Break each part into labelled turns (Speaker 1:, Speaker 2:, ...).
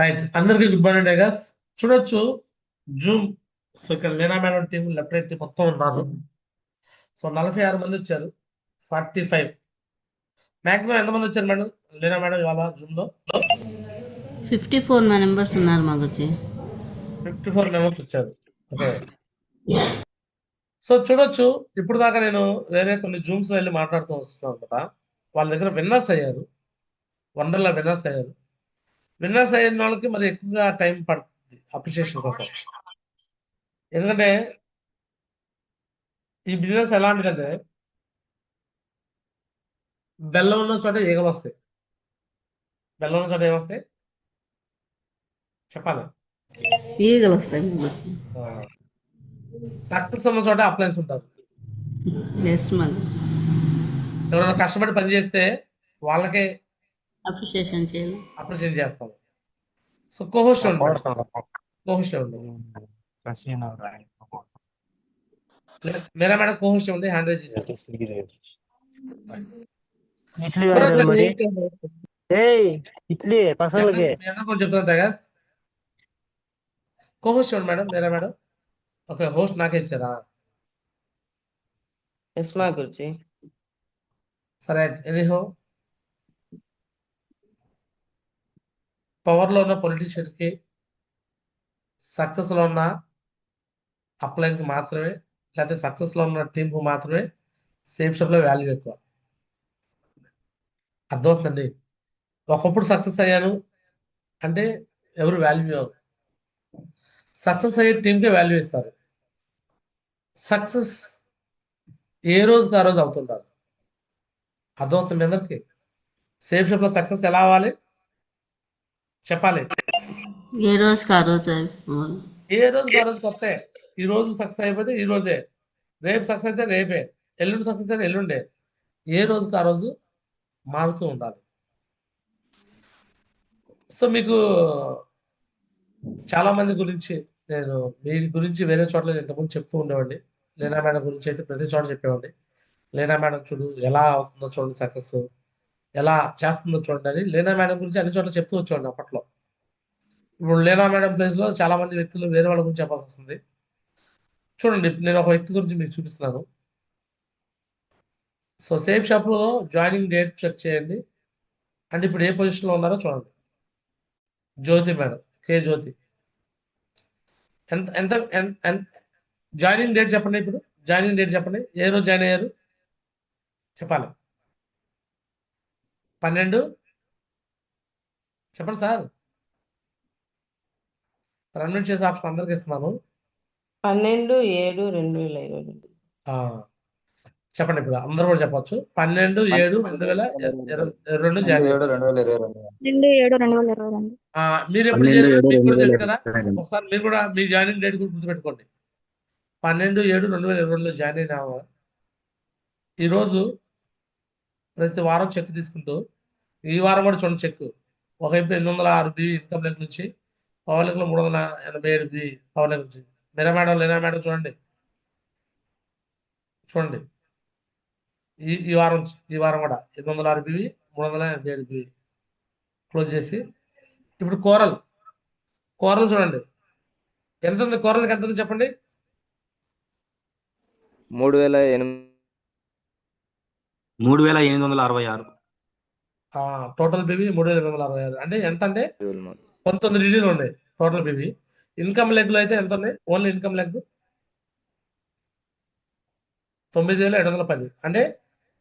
Speaker 1: Right, అందరికీ good morning డైగర్స్. చూడొచ్చు zoom. So ఇక్కడ Leena madam team left right team మొత్తం ఉన్నారు. సో 46 మంది వచ్చారు. 45 మాక్సిమం ఎంతమంది వచ్చారు మేడం? లీనా మేడం ఇవాళ జూమ్ లో
Speaker 2: 54 మెంబర్స్ ఉన్నారు మా గురించి.
Speaker 1: 54 మెంబర్స్ వచ్చారు. ఓకే, సో చూడొచ్చు ఇప్పుడు దాకా నేను వేరే కొన్ని జూమ్స్ లో వెళ్ళి మాట్లాడుతూ వస్తున్నాను కదా. వాళ్ళ దగ్గర విన్నర్స్ అయ్యారు, వండర్లా విన్నర్స్ అయ్యారు. విన్నర్స్ అయిన వాళ్ళకి మరి ఎక్కువగా టైం పడుతుంది అప్రిషియేషన్ కోసం. ఎందుకంటే ఈ బిజినెస్ ఎలాంటిదంటే బెల్లం ఉన్న చోట ఈగలు వస్తాయి. బెల్లం ఉన్న చోట ఏమొస్తాయి చెప్పాలి.
Speaker 2: ఈగలు వస్తాయి మెంబర్స్.
Speaker 1: సక్సెస్ ఉన్న చోట అప్లయన్స్ ఉంటారు.
Speaker 2: ఎస్ మాకు
Speaker 1: ఎవరైనా కష్టపడి పని చేస్తే వాళ్ళకే
Speaker 2: అప్రిషియేషన్ చేయాలి.
Speaker 1: అప్రిషియేట్ చేస్తాం. సో కోహోస్ట్ ఉంది మేడం,
Speaker 3: Proportional.
Speaker 1: కోహోస్ట్ ఉంది.
Speaker 3: Casino, right?
Speaker 1: మేరా మేడం కోహోస్ట్ ఉంది, హ్యాండ్ రైజ్
Speaker 3: That
Speaker 1: చేశారు.
Speaker 3: is serious. ఇడ్లీ
Speaker 1: ఎవరైనా
Speaker 3: కాదు మరి.
Speaker 1: చెప్పండి.
Speaker 3: ఏయ్, ఇడ్లీ పర్సనల్కి.
Speaker 1: మీ అందరూ కూడా చెప్తున్నా టైగర్. కోహోస్ట్ ఉంది మేడం, మేరా మేడం. ఓకే, హోస్ట్ నాకే ఇచ్చారా?
Speaker 4: ఎస్ మా గురుజీ.
Speaker 1: సరే, ఎనీహో పవర్ లో ఉన్న పొలిటీషియన్ కి, సక్సెస్ లో ఉన్న అప్లైన్ కి మాత్రమే, లేకపోతే సక్సెస్ లో ఉన్న టీం కు మాత్రమే సేమ్ షాప్ లో వాల్యూ ఎక్కువ. అర్థమవుతుందండి. ఒకప్పుడు సక్సెస్ అయ్యాను అంటే ఎవరు వాల్యూ ఇవ్వరు. సక్సెస్ అయ్యే టీంకే వాల్యూ ఇస్తారు. సక్సెస్ ఏ రోజుకి ఆ రోజు అవుతుంటారు. అర్థమవుతుంది మీ అందరికి. సేమ్ షాప్ లో సక్సెస్ ఎలా అవ్వాలి చెప్పాలి.
Speaker 2: ఏ రోజుకి ఆ రోజు అయిపోవాలి.
Speaker 1: ఏ రోజుకి ఆ రోజు కొత్త. ఈ రోజు సక్సెస్ అయిపోతే ఈ రోజే, రేపు సక్సెస్ అయితే రేపే, ఎల్లుండి సక్సెస్ అయితే ఎల్లుండే. ఏ రోజుకి ఆ రోజు మారుతూ ఉండాలి. సో మీకు చాలా మంది గురించి నేను మీ గురించి వేరే చోట్ల ఇంతకుముందు చెప్తూ ఉండేవాడిని. లీనా మేడం గురించి అయితే ప్రతి చోట చెప్పేవాడిని. లీనా మేడం చూడు ఎలా అవుతుందో చూడండి సక్సెస్, ఎలా చేస్తుందో చూడండి అని లీనా మేడం గురించి అన్ని చోట్ల చెప్తూ వచ్చేవాడిని అప్పట్లో. ఇప్పుడు లీనా మేడం ప్లేస్ లో చాలా మంది వ్యక్తులు వేరే వాళ్ళ గురించి చెప్పాల్సి వస్తుంది. చూడండి, ఇప్పుడు నేను ఒక వ్యక్తి గురించి మీకు చూపిస్తున్నాను. సో సేమ్ షాప్ లో జాయినింగ్ డేట్ చెక్ చేయండి. అంటే ఇప్పుడు ఏ పొజిషన్ లో ఉన్నారో చూడండి. జ్యోతి మేడం, కే జ్యోతి. ఎంత ఎంత ఎంత జాయినింగ్ డేట్ చెప్పండి. ఇప్పుడు జాయినింగ్ డేట్ చెప్పండి, ఏ రోజు జాయిన్ అయ్యారు చెప్పాలి. 12 చెప్పండి సార్. రన్మెంట్ చేసే ఆప్షన్ అందరికి ఇస్తున్నాను.
Speaker 4: 12/7/2022.
Speaker 1: ఆ, చెప్పండి, ఇప్పుడు అందరూ కూడా చెప్పొచ్చు. 12/7/2022
Speaker 5: రెండు
Speaker 1: జాయిన్ అయ్యారు.
Speaker 5: ఏడు 2022.
Speaker 6: 2/7/2022.
Speaker 1: మీరు ఎప్పుడు
Speaker 5: పన్నెండు
Speaker 1: చేశారో
Speaker 5: ఏడు
Speaker 1: మీకు
Speaker 5: రెండు
Speaker 1: కూడా
Speaker 5: వేల
Speaker 1: తెలుసు కదా.
Speaker 5: ఇరవై రెండు
Speaker 1: ఒకసారి మీరు కూడా మీ జాయినింగ్ డేట్ కూడా గుర్తుపెట్టుకోండి. 12/7/2022 జాయిన్ అయినాము. ఈరోజు ప్రతి వారం చెక్ తీసుకుంటూ, ఈ వారం కూడా చూడండి చెక్. ఒకవైపు 806 బి ఇన్కమ్ లెక్క నుంచి, పవర్ లెక్కలో 387 బి పవర్ లెక్క నుంచి. మీరా మేడం, లీనా మేడం చూడండి, చూడండి. ఈ వారం కూడా 806 బివి, 387 బివి క్లోజ్ చేసి, ఇప్పుడు కోరల్ చూడండి. ఎంత ఉంది కోరల్కి? ఎంత ఉంది చెప్పండి.
Speaker 5: 3,800.
Speaker 3: 3,866.
Speaker 1: Total BV 3,866. అంటే ఎంత అంటే 19 డిగ్రీలు ఉన్నాయి టోటల్ బివి. ఇన్కమ్ లెగ్ లో అయితే ఎంత ఉన్నాయి? Only income leg 9,710. అంటే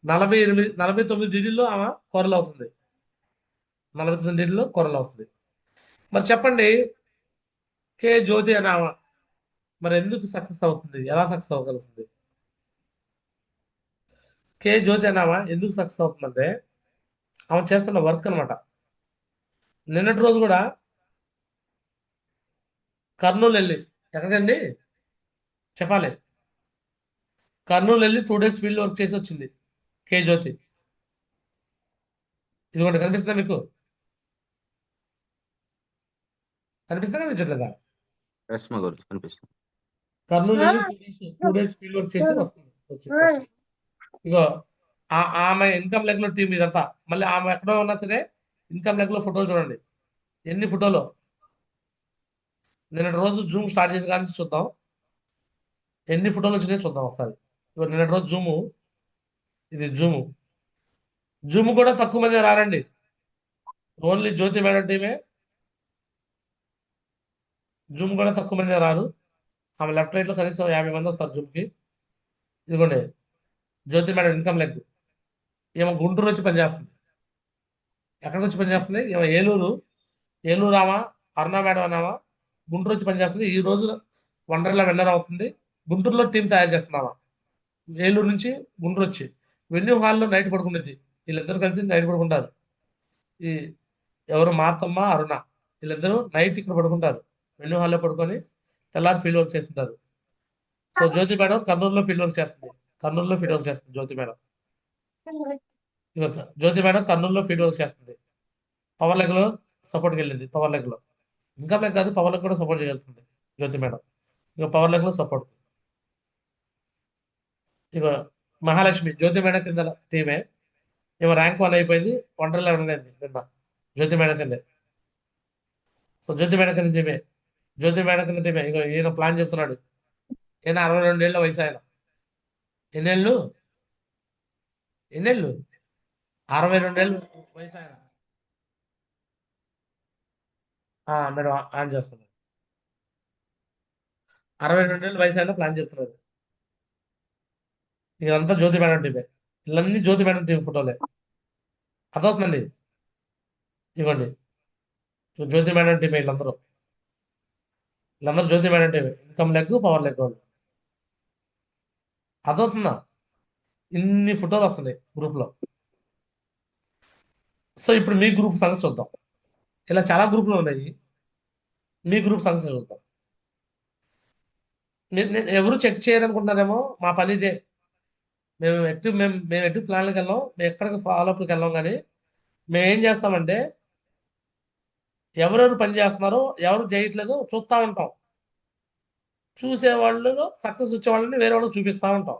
Speaker 1: 49 డిగ్రీల్లో ఆమె కోరల్ అవుతుంది. 49 డిగ్రీలో కోరల్ అవుతుంది. మరి చెప్పండి, కే జ్యోతి అని ఆమె మరి ఎందుకు సక్సెస్ అవుతుంది? ఎలా సక్సెస్ అవ్వగలుగుతుంది? కే జ్యోతి అని ఆమె ఎందుకు సక్సెస్ అవుతుందంటే ఆమె చేస్తున్న వర్క్ అనమాట. నిన్నటి రోజు కూడా కర్నూలు వెళ్ళి, ఎక్కడికండి చెప్పాలి, కర్నూలు వెళ్ళి 2 డేస్ ఫీల్డ్ వర్క్ చేసి వచ్చింది కే జ్యోతి. ఇది ఒకటి కనిపిస్తుందా మీకు? కనిపించట్లేదా?
Speaker 5: ఎస్ మా గురించి కనిపిస్తుంది.
Speaker 1: కర్నూలు వెళ్ళి 2 డేస్ ఫీల్డ్ వర్క్ చేసి వస్తుంది ఇగో ఆమె ఇన్కమ్ లెగ్ లో టీం ఇదంతా. మళ్ళీ ఆమె ఎక్కడో ఉన్నా సరే ఇన్కమ్ లెగ్ లో ఫోటోలు చూడండి, ఎన్ని ఫోటోలు. నిన్నటి రోజు జూమ్ స్టార్ట్ చేసి కానీ చూద్దాం ఎన్ని ఫోటోలు వచ్చినాయో చూద్దాం ఒకసారి. ఇదిగో నిన్నటి రోజు జూము, ఇది జూము. జూమ్ కూడా తక్కువ మంది రారండి. ఓన్లీ జ్యోతి మేడం టీమే. జూమ్ కూడా తక్కువ మంది రారు. ఆమె లెఫ్ట్ రైట్ లో కనీసం 50 మంది వస్తారు జూమ్కి. ఇదిగోండి జ్యోతి మేడం ఇన్కమ్ లెగ్. ఈమె గుంటూరు వచ్చి పనిచేస్తుంది. ఎక్కడికి వచ్చి పనిచేస్తుంది? ఈమె ఏలూరు ఆమె అరుణ మేడం అనామా గుంటూరు వచ్చి పనిచేస్తుంది. ఈ రోజు వండర్లా విన్నర్ అవుతుంది. గుంటూరులో టీం తయారు చేస్తున్నామా. ఏలూరు నుంచి గుంటూరు వచ్చి వెన్యూ హాల్లో నైట్ పడుకునేది. వీళ్ళిద్దరు కలిసి నైట్ పడుకుంటారు. ఈ ఎవరు మార్తమ్మ అరుణ వీళ్ళిద్దరూ నైట్ ఇక్కడ పడుకుంటారు. వెన్యూ హాల్లో పడుకొని తెల్లారి ఫీల్డ్ వర్క్ చేస్తుంటారు. సో జ్యోతి మేడం కర్నూలులో ఫీల్డ్ వర్క్ చేస్తుంది. జ్యోతి మేడం. ఇక జ్యోతి మేడం కర్నూలులో ఫీల్డ్ వర్క్ చేస్తుంది. పవర్ లెగ్ లో సపోర్ట్కి వెళ్ళింది. పవర్ లెగ్ లో ఇన్కమ్ లెగ్ కాదు, పవర్ లెగ్ కూడా సపోర్ట్ చేయగలుగుతుంది జ్యోతి మేడం. ఇక పవర్ లెగ్ లో సపోర్ట్. ఇక మహాలక్ష్మి జ్యోతి మేడం కింద టీమే. ఇక ర్యాంక్ 1 అయిపోయింది. వండర్లా అయింది నిన్న జ్యోతి మేడం కిందే. సో జ్యోతి మేడం కింద టీమే. ఇక ఈయన ప్లాన్ చెప్తున్నాడు. ఈయన 62 ఏళ్ళ వయసు. ఆయన ఎన్నేళ్ళు 62 ఏళ్ళు వయసు. ఆయన మేడం ఆన్ చేస్తున్నాడు. 62 ఏళ్ళ వయసు ఆయన ప్లాన్ చెప్తున్నాడు. ఇదంతా జ్యోతి మేడం టీమే. వీళ్ళన్నీ జ్యోతి మేడం టీం ఫోటోలే. అర్థవుతుందండి. ఇవ్వండి జ్యోతి మేడం టీమే. వీళ్ళందరూ జ్యోతి మేడం టీమే. ఇన్కమ్ లెగ్ పవర్ లెగ్ వాళ్ళు. అర్థవుతుందా? ఇన్ని ఫోటోలు వస్తున్నాయి గ్రూప్లో. సో ఇప్పుడు మీ గ్రూప్ సంగతి చూద్దాం. ఇలా చాలా గ్రూపులు ఉన్నాయి. మీ గ్రూప్ సంగతి చూద్దాం. ఎవరు చెక్ చేయరనుకుంటున్నారేమో. మా పని ఇదే. మేము ఎటు ప్లాన్లకు వెళ్ళాం. మేము ఎక్కడికి ఫాలోఅప్కి వెళ్ళాం. కానీ మేము ఏం చేస్తామంటే ఎవరెవరు పని చేస్తున్నారో ఎవరు చేయట్లేదో చూస్తూ ఉంటాం. చూసేవాళ్ళు సక్సెస్ వచ్చేవాళ్ళని వేరే వాళ్ళకి చూపిస్తూ ఉంటాం.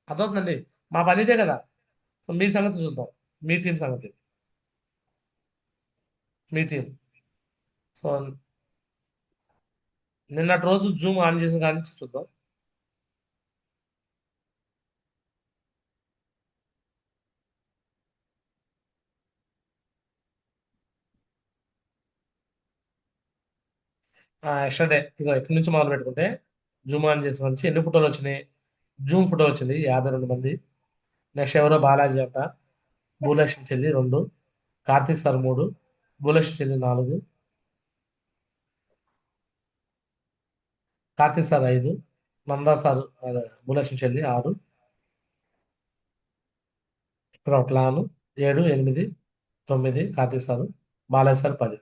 Speaker 1: అర్థవుతుందండి. మా పని ఇదే కదా. సో మీ సంగతి చూద్దాం. మీ టీం సంగతి. సో నిన్నటి రోజు జూమ్ ఆన్ చేసిన కాడి నుంచి చూద్దాం. ఎక్స్ట్రా డే ఇక ఇక్కడి నుంచి మొదలు పెట్టుకుంటే జూమ్ ఆన్ చేసిన నుంచి ఎన్ని ఫోటోలు వచ్చినాయి? జూమ్ ఫోటో వచ్చింది 52 మంది. నెక్స్ట్ ఎవరో బాలాజీ అంట, భూలక్ష్మి చెల్లి 2, కార్తీక్ సార్ 3, భూలక్ష్మి చెల్లి 4, కార్తీక్ సార్ 5, నందా సార్ భూలక్ష్మి చెల్లి 6, ఇక్కడ ఒక plan 7, 8, 9 Karthik sir, Balaji sir 10.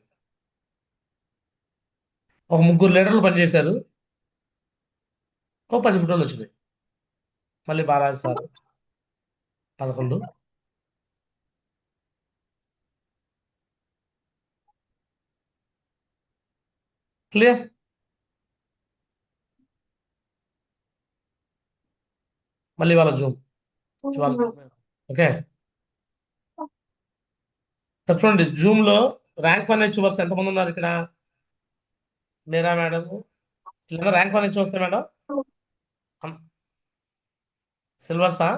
Speaker 1: ఒక 3 లీడర్లు పనిచేశారు. ఒక 10 ఫోటోలు వచ్చినాయి. మళ్ళీ బాలాజీ సార్ 11. క్లియర్. మళ్ళీ వాళ్ళ జూమ్ ఓకే. చూడండి జూమ్ లో ర్యాంక్ 1 అచీవర్స్ ఎంతమంది ఉన్నారు ఇక్కడ? మీరా మేడం ఇలా ర్యాంక్ 1 అచీవర్స్ మేడం. సిల్వర్సా?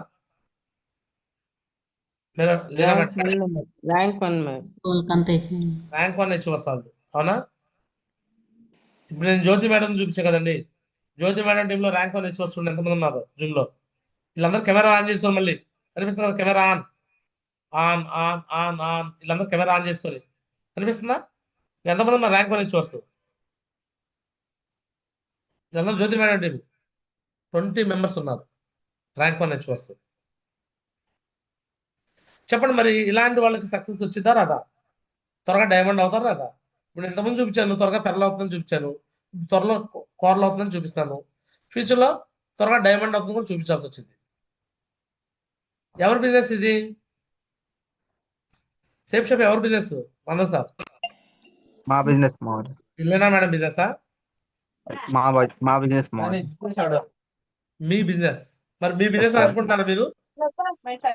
Speaker 1: మీరా
Speaker 4: ర్యాంక్
Speaker 1: మేడం
Speaker 4: 1 ర్యాంక్ 1 మ్యామ్.
Speaker 2: అంత వేసాను.
Speaker 1: ర్యాంక్ 1 అచీవర్స్ వాళ్ళు. అవునా? ఇప్పుడు నేను జ్యోతి మేడం చూపించా కదండి. జ్యోతి మేడం టీంలో ర్యాంక్ 1 అచీవర్స్ చూడండి ఎంతమంది ఉన్నారు జూమ్ లో. వీళ్ళందరూ కెమెరా ఆన్ చేసుకోండి. మళ్ళీ కనిపిస్తుంది కదా camera on on on on on. వీళ్ళందరూ కెమెరా ఆన్ చేసుకొని కనిపిస్తుందా? ఎంతమంది ఉన్నారు ర్యాంక్ 1 అచీవర్స్? వీళ్ళందరూ జ్యోతి మేడం టీం 20 మెంబర్స్ ఉన్నారు ర్యాంక్ 1 అచీవర్స్. చెప్పండి మరి ఇలాంటి వాళ్ళకి సక్సెస్ వచ్చిందా రాదా? త్వరగా డైమండ్ అవుతారా రాదా? ఇప్పుడు ఇంతకుముందు చూపించాను త్వరగా పెరల్ అవుతుందని చూపించాను. త్వరలో కోరలు అవుతుందని చూపిస్తాను. ఫ్యూచర్లో త్వరగా డైమండ్ అవుతుంది కూడా చూపించాల్సి వచ్చింది. ఎవరి బిజినెస్ ఇది? సేఫ్ షాప్ ఎవరి బిజినెస్? వంద సార్
Speaker 3: మా బిజినెస్ మాది.
Speaker 1: ఇల్లేనా మేడం బిజినెసా?
Speaker 3: మా బిజినెస్ మాది.
Speaker 1: మీ బిజినెస్. మరి మీ బిజినెస్
Speaker 3: Yes,
Speaker 1: అనుకుంటున్నారా మీరు?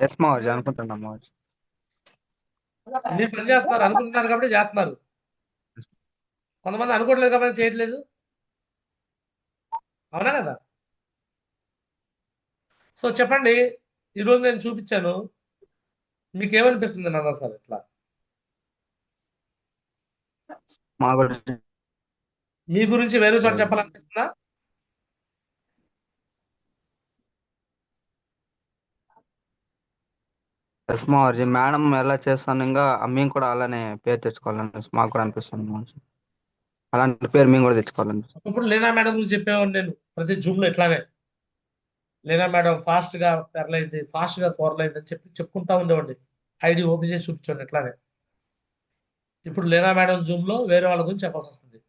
Speaker 3: ఎస్ మాది అనుకుంటున్నాం మాది.
Speaker 1: మీరు పని చేస్తున్నారు అనుకుంటున్నారు కాబట్టి చేస్తున్నారు. కొంతమంది అనుకోవట్లేదు కాబట్టి చేయట్లేదు. అవునా కదా? సో చెప్పండి, ఈరోజు నేను చూపించాను, మీకేమనిపిస్తుంది నాన్న సార్ ఇట్లా?
Speaker 3: మా గురించి
Speaker 1: మీ గురించి వేరే చోట చెప్పాలనిపిస్తుందా?
Speaker 3: ఎస్ మావర్జీ, మేడం ఎలా చేస్తాను ఇంకా మేము కూడా అలానే పేరు తెచ్చుకోవాలని మాకు కూడా అనిపిస్తుంది మావర్జీ. అలాంటి పేరు మేము కూడా తెచ్చుకోవాలని.
Speaker 1: ఇప్పుడు లీనా మేడం గురించి చెప్పేవాడిని నేను ప్రతి జూమ్లో ఇట్లానే. లీనా మేడం ఫాస్ట్గా పెరలైంది, ఫాస్ట్గా కూరలైంది అని చెప్పుకుంటా ఉండేవాడిని. ఐడి ఓపెన్ చేసి చూపించండి ఇట్లానే. ఇప్పుడు లీనా మేడం జూమ్లో వేరే వాళ్ళ గురించి చెప్పాల్సి వస్తుంది.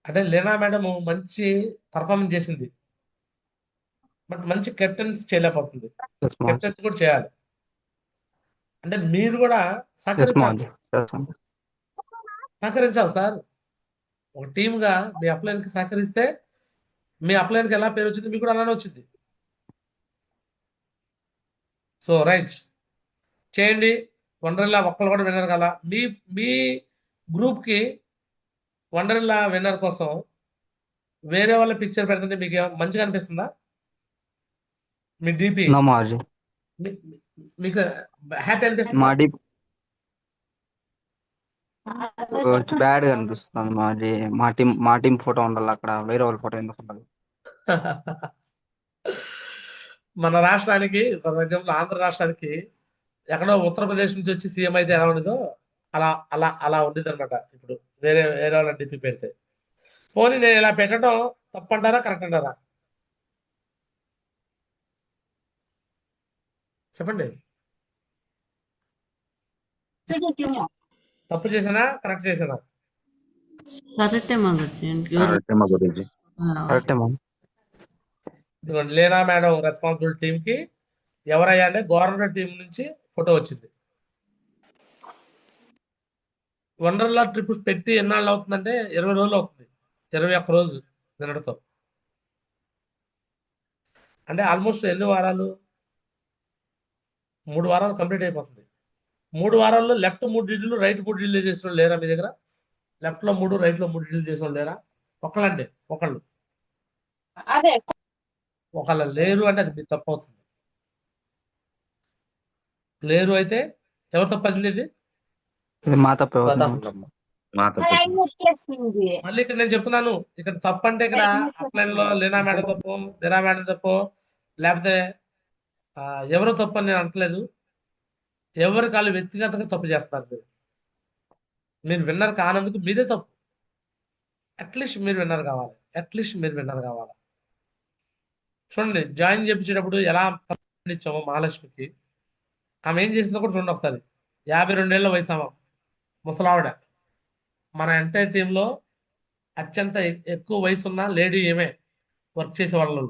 Speaker 1: అంటే లీనా మేడం మంచి పర్ఫార్మెన్స్ చేసింది, బట్ మంచి కెప్టెన్స్ చేయలేకపోతుంది.
Speaker 3: ఎస్ మావర్జీ.
Speaker 1: కెప్టెన్స్ కూడా చేయాలి. అంటే మీరు కూడా
Speaker 3: ఎస్
Speaker 1: సహకరించాలి.
Speaker 3: మావర్జీ. చేస్తాను.
Speaker 1: సహకరించాలి సార్. ఒక టీమ్గా మీ అప్లైన్కి సహకరిస్తే మీ అప్లైన్కి ఎలా పేరు వచ్చింది, మీకు కూడా అలానే వచ్చింది. సో రైట్, చేయండి. వండర్లా ఒక్కరు కూడా విన్నర్ కదా. మీ మీ గ్రూప్కి వండర్లా విన్నర్ కోసం వేరే వాళ్ళ పిక్చర్ పెడుతుంటే మీకు మంచిగా అనిపిస్తుందా? మీ డిపి
Speaker 3: నో మావర్జీ.
Speaker 1: మీకు హ్యాపీ
Speaker 3: మా
Speaker 1: అనిపిస్తుందా?
Speaker 3: డీప్ బ్యాడ్ గా అనిపిస్తుంది మాది. మా టీం ఫోటో ఉండాలి అక్కడ, వేరే వాళ్ళ ఫోటో ఎందుకు ఉండదు?
Speaker 1: మన రాష్ట్రానికి, ఫర్ ఎగ్జాంపుల్ ఆంధ్ర రాష్ట్రానికి ఎక్కడో ఉత్తరప్రదేశ్ నుంచి వచ్చి సీఎం అయితే ఎలా ఉండదో అలా అలా అలా ఉండేది అనమాట. ఇప్పుడు వేరే వేరే వాళ్ళ డిపి పెడితే. పోనీ నేను ఇలా పెట్టడం తప్పంటారా కరెక్ట్ అంటారా? చెప్పండి. తప్పు చేసానా కరెక్ట్ చేసానా?
Speaker 2: కరెక్టే మా గురించి.
Speaker 5: రెస్మ గురించి.
Speaker 3: కరెక్టే మ్యామ్.
Speaker 1: ఇదిగోండి, లీనా మేడం రెస్పాన్సిబుల్ టీంకి ఎవరయ్యా అంటే గవర్నమెంట్ టీం నుంచి ఫోటో వచ్చింది. వండర్లా ట్రిప్ పెట్టి ఎన్నాళ్ళు అవుతుందంటే 20 రోజులు అవుతుంది. 21 రోజు నిన్నటితో. అంటే ఆల్మోస్ట్ ఎన్ని వారాలు? 3 వారాలు కంప్లీట్ అయిపోతుంది. 3 వారాల్లో లెఫ్ట్ 3 డిడ్లు, రైట్ 3 డిడ్లు చేసిన వాళ్ళు లేరా మీ దగ్గర? లెఫ్ట్లో 3 రైట్లో 3 డిడ్లు చేసిన వాళ్ళు లేరా? ఒకళ్ళండి, ఒకళ్ళు లేరు అంటే అది మీ తప్పు అవుతుంది. లేరు అయితే ఎవరు తప్పది? ఇది
Speaker 3: ఇది మా తప్పే అవుతుంది.
Speaker 5: మా తప్పు.
Speaker 1: మళ్ళీ ఇక్కడ నేను చెప్తున్నాను, ఇక్కడ తప్పు అంటే ఇక్కడ అప్లైన్ లో లీనా మేడం తప్పు, మీరా మేడం తప్పు, లేకపోతే ఎవరో తప్పు అని నేను అనట్లేదు. ఎవరి కాళ్ళు వ్యక్తిగతంగా తప్పు చేస్తారు. మీరు విన్నర్ కానందుకు మీదే తప్పు. అట్లీస్ట్ మీరు విన్నర్ కావాలి. అట్లీస్ట్ మీరు విన్నర్ కావాలి. చూడండి, జాయిన్ చేయించేటప్పుడు ఎలా ఇచ్చామో మహాలక్ష్మికి, ఆమె ఏం చేసిందో కూడా చూడండి ఒకసారి. 52 ఏళ్ళ వయసు ఆమె, ముసలావిడ. మన ఎంటైర్ టీంలో అత్యంత ఎక్కువ వయసు ఉన్న లేడీ ఏమే వర్క్ చేసే వాళ్ళు.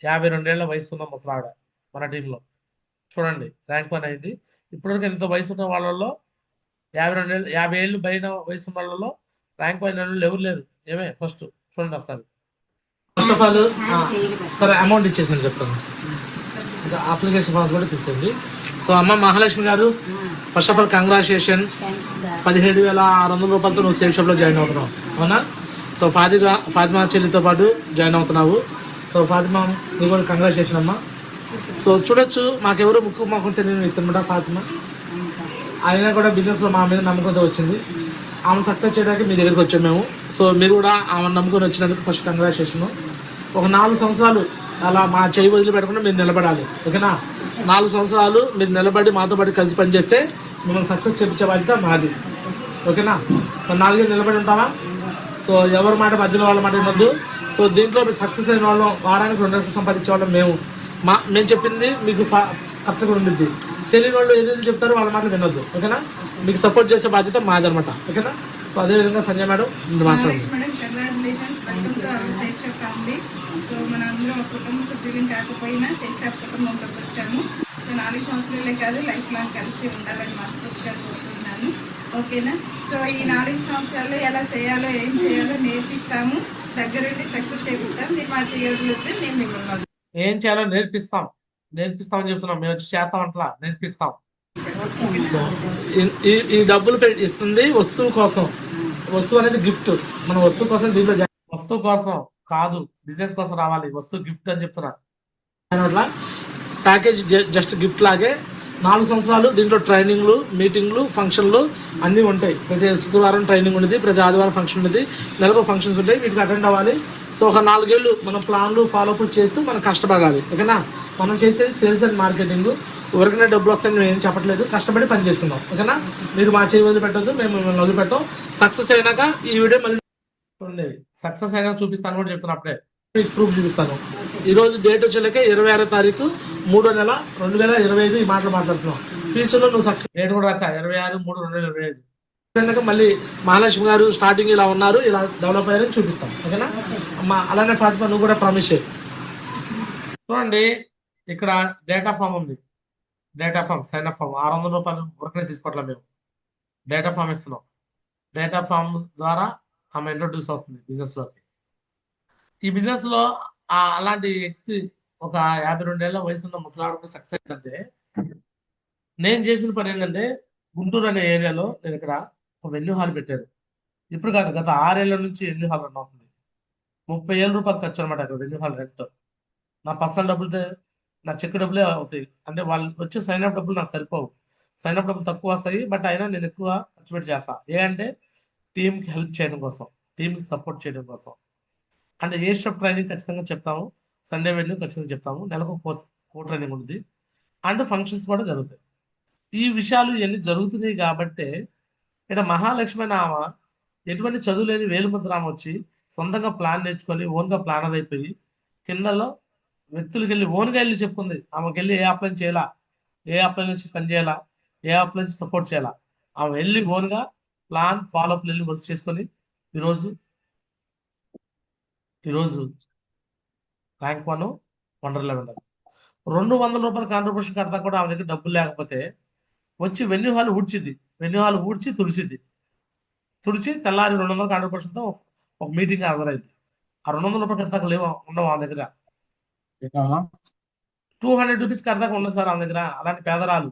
Speaker 1: 52 ఏళ్ల వయసు ఉన్న ముసలావిడ మన టీంలో. చూడండి, ర్యాంక్ 1 అయింది. ఇప్పటివరకు ఎంత వయసు ఉన్న వాళ్ళలో 52 ఏళ్ళు, 50 ఏళ్ళు పైన వయసు ఉన్న వాళ్ళలో ర్యాంక్ 1 అయిన ఎవరు లేరు. ఏమే ఫస్ట్ చూడండి ఒకసారి. ఫస్ట్ ఆఫ్ ఆల్ సరే అమౌంట్ ఇచ్చేసాను చెప్తాను, ఇంకా అప్లికేషన్ ఫామ్స్ కూడా తీసేయండి. సో అమ్మ మహాలక్ష్మి గారు, ఫస్ట్ ఆఫ్ ఆల్ కంగ్రాచులేషన్. 17,600 రూపాయలతో నువ్వు సేఫ్ షాప్లో జాయిన్ అవుతున్నావు, అవునా? సో ఫాతిమా చెల్లితో పాటు జాయిన్ అవుతున్నావు. సో ఫాతిమా, నీ కూడా కంగ్రాచులేషన్ అమ్మా. సో చూడొచ్చు, మాకెవరు ముక్కు మాకు తెలియని వ్యక్తి ఫాతిమా. అయినా కూడా బిజినెస్లో మా మీద నమ్మకంతో వచ్చింది. ఆమె సక్సెస్ చేయడానికి మీ దగ్గరికి వచ్చాము మేము. సో మీరు కూడా ఆమె నమ్ముకొని వచ్చినందుకు ఫస్ట్ కంగ్రాచులేషన్. ఒక 4 సంవత్సరాలు అలా మా చేయి వదిలి పెట్టకుండా మీరు నిలబడాలి, ఓకేనా? 4 సంవత్సరాలు మీరు నిలబడి మాతో పాటు కలిసి పనిచేస్తే మిమ్మల్ని సక్సెస్ చేయించే బాధ్యత మాది, ఓకేనా? 4 ఏళ్ళు నిలబడి ఉంటామా? సో ఎవరి మాట మధ్యలో వాళ్ళ మాట వినొద్దు. సో దీంట్లో మీరు సక్సెస్ అయిన వాళ్ళం, వారానికి 2 లక్షలు సంపాదించే వాళ్ళం మేము చెప్పింది మీకు కరెక్ట్గా ఉండిద్ది. తెలియని వాళ్ళు ఏదైతే చెప్తారో వాళ్ళ మాటలు వినొద్దు, ఓకేనా? మీకు సపోర్ట్ చేసే బాధ్యత మాదనమాట, ఓకేనా? సో అదేవిధంగా సంజయ్ మేడం మాట్లాడండి.
Speaker 7: Congratulations, welcome to our safe shop family. So మన అందరూ ఒక కుటుంబ సభ్యులం కాకపోయినా సేఫ్ షాప్ కుటుంబంలోకి వచ్చాము. సో 4 సంవత్సరాలే కాదు, లైఫ్ లాంగ్ కలిసి ఉండాలని మనస్ఫూర్తిగా కోరుకుంటున్నాను, ఓకేనా? సో ఈ 4 సంవత్సరాల్లో ఎలా చేయాలో ఏం చేయాలో నేర్పిస్తాము, దగ్గరుండి సక్సెస్ చేపిస్తాం. మీరు మా చేయగలిగితే మేము మిమ్మల్ని
Speaker 1: ఏం చేయాలో నేర్పిస్తామని చెప్తున్నాం. మేము వచ్చి చేస్తాం అట్లా నేర్పిస్తాం, సో ఈ డబ్బులు ఇస్తుంది వస్తువు కోసం. వస్తువు అనేది గిఫ్ట్. మన వస్తువు కోసం దీంట్లో వస్తువు కోసం కాదు, బిజినెస్ కోసం రావాలి. వస్తువు గిఫ్ట్ అని చెప్తున్నా. ప్యాకేజ్ జస్ట్ గిఫ్ట్ లాగే 4 సంవత్సరాలు దీంట్లో ట్రైనింగ్లు, మీటింగ్లు, ఫంక్షన్లు అన్నీ ఉంటాయి. ప్రతి శుక్రవారం ట్రైనింగ్ ఉండేది, ప్రతి ఆదివారం ఫంక్షన్ ఉండేది, నెలకు ఫంక్షన్స్ ఉంటాయి. వీటికి అటెండ్ అవ్వాలి. సో ఒక 4 ఏళ్ళు మనం ప్లాన్లు ఫాలోఅప్ చేస్తూ మనం కష్టపడాలి. ఓకేనా? మనం చేసేది సేల్స్ అండ్ మార్కెటింగ్. ఎవరికైనా డబ్బులు వస్తాయని మేము ఏం చెప్పట్లేదు, కష్టపడి పని చేస్తున్నాం. ఓకేనా? మీరు మా చేయి వదిలిపెట్టద్దు, మేము మిమ్మల్ని వదిలిపెట్టాం. సక్సెస్ అయినాక ఈ వీడియో మళ్ళీ చూడండి. సక్సెస్ అయినాక చూపిస్తాను కూడా చెప్తున్నా. అప్పుడే మీకు ప్రూఫ్ చూపిస్తాను. ఈ రోజు డేట్ వచ్చేలకే 26వ తారీఖు 3వ నెల 2025. ఈ మాటలు మాట్లాడుతున్నాం. ఫ్యూచర్లో నువ్వు సక్సెస్ డేట్ కూడా రాసా 26/3/2025. మళ్ళీ మహాలక్ష్మి గారు స్టార్టింగ్ ఇలా ఉన్నారు, ఇలా డెవలప్ అయ్యారని చూపిస్తాం. ఓకేనా అమ్మా? అలానే ఫాతిమా నువ్వు కూడా ప్రామిస్ చేయి. చూడండి, ఇక్కడ డేటా ఫామ్ ఉంది. Data form, sign up form. 600 రూపాయలు వర్క్నే తీసుకోవట్లేదు మేము. డేటా ఫామ్ ఇస్తున్నాం. డేటా ఫామ్ ద్వారా ఆమె ఇంట్రొడ్యూస్ అవుతుంది బిజినెస్లోకి. ఈ బిజినెస్లో అలాంటి వ్యక్తి ఒక 52 ఏళ్ల వయసున్న ముసలాడు సక్సెస్ అయిందంటే, నేను చేసిన పని ఏంటంటే, గుంటూరు అనే ఏరియాలో నేను ఇక్కడ ఒక వెన్యూ హాల్ పెట్టాను. ఇప్పుడు కాదు, గత 6 ఏళ్ల నుంచి వెన్యూ హాల్ రన్ అవుతుంది. 30,000 రూపాయలు ఖర్చు అనమాట అక్కడ వెన్యూ హాల్ రెంట్. నా పర్సనల్ డబ్బులతో, నా చెక్ డబ్బులే అవుతాయి. అంటే వాళ్ళు వచ్చే సైన్ అప్ డబ్బులు నాకు సరిపోవు. సైన్ అప్ డబ్బులు తక్కువ వస్తాయి, బట్ అయినా నేను ఎక్కువ ఖర్చు పెట్టి చేస్తా. అంటే టీంకి హెల్ప్ చేయడం కోసం, టీంకి సపోర్ట్ చేయడం కోసం. అంటే ఏ స్టెప్ ట్రైనింగ్ ఖచ్చితంగా చెప్తాము, సండే వెన్యూ ఖచ్చితంగా చెప్తాము, నెలకు కో ట్రైనింగ్ ఉంది, అండ్ ఫంక్షన్స్ కూడా జరుగుతాయి. ఈ విషయాలు ఇవన్నీ జరుగుతున్నాయి కాబట్టి ఇక్కడ మహాలక్ష్మి నామ ఎటువంటి చదువు లేని వేలుముద్ర ఆమె వచ్చి సొంతంగా ప్లాన్ నేర్చుకొని ఓన్గా ప్లానర్ అయిపోయి కిందలో వ్యక్తులకి వెళ్ళి ఓన్గా వెళ్ళి చెప్పుకుంది. ఆమెకి వెళ్ళి ఏ అప్లై చేయాలా, ఏ అప్లై నుంచి పని చేయాలా, ఏ అప్లై నుంచి సపోర్ట్ చేయాలా, ఆమె వెళ్ళి ఓన్గా ప్లాన్ ఫాలోఅప్ వెళ్ళి వర్క్ చేసుకొని ఈరోజు ర్యాంక్ 1 వండర్లో వెళ్ళాలి. 200 రూపాయల కాంట్రిబ్యూషన్ కడతా కూడా ఆమె దగ్గర డబ్బులు లేకపోతే వచ్చి వెన్యూ హాల్ ఊడ్చిద్ది. వెన్యూ హాల్ ఊడ్చి తుడిచి తెల్లారి 200 కాంట్రిబ్యూషన్తో ఒక మీటింగ్ హాజరైంది. ఆ 200 రూపాయలు కడతాక లేవు, ఉండవు ఆమె దగ్గర. 200 రూపీస్ కడతాక ఉండదు సార్ ఆమె దగ్గర. అలాంటి పేదరాలు,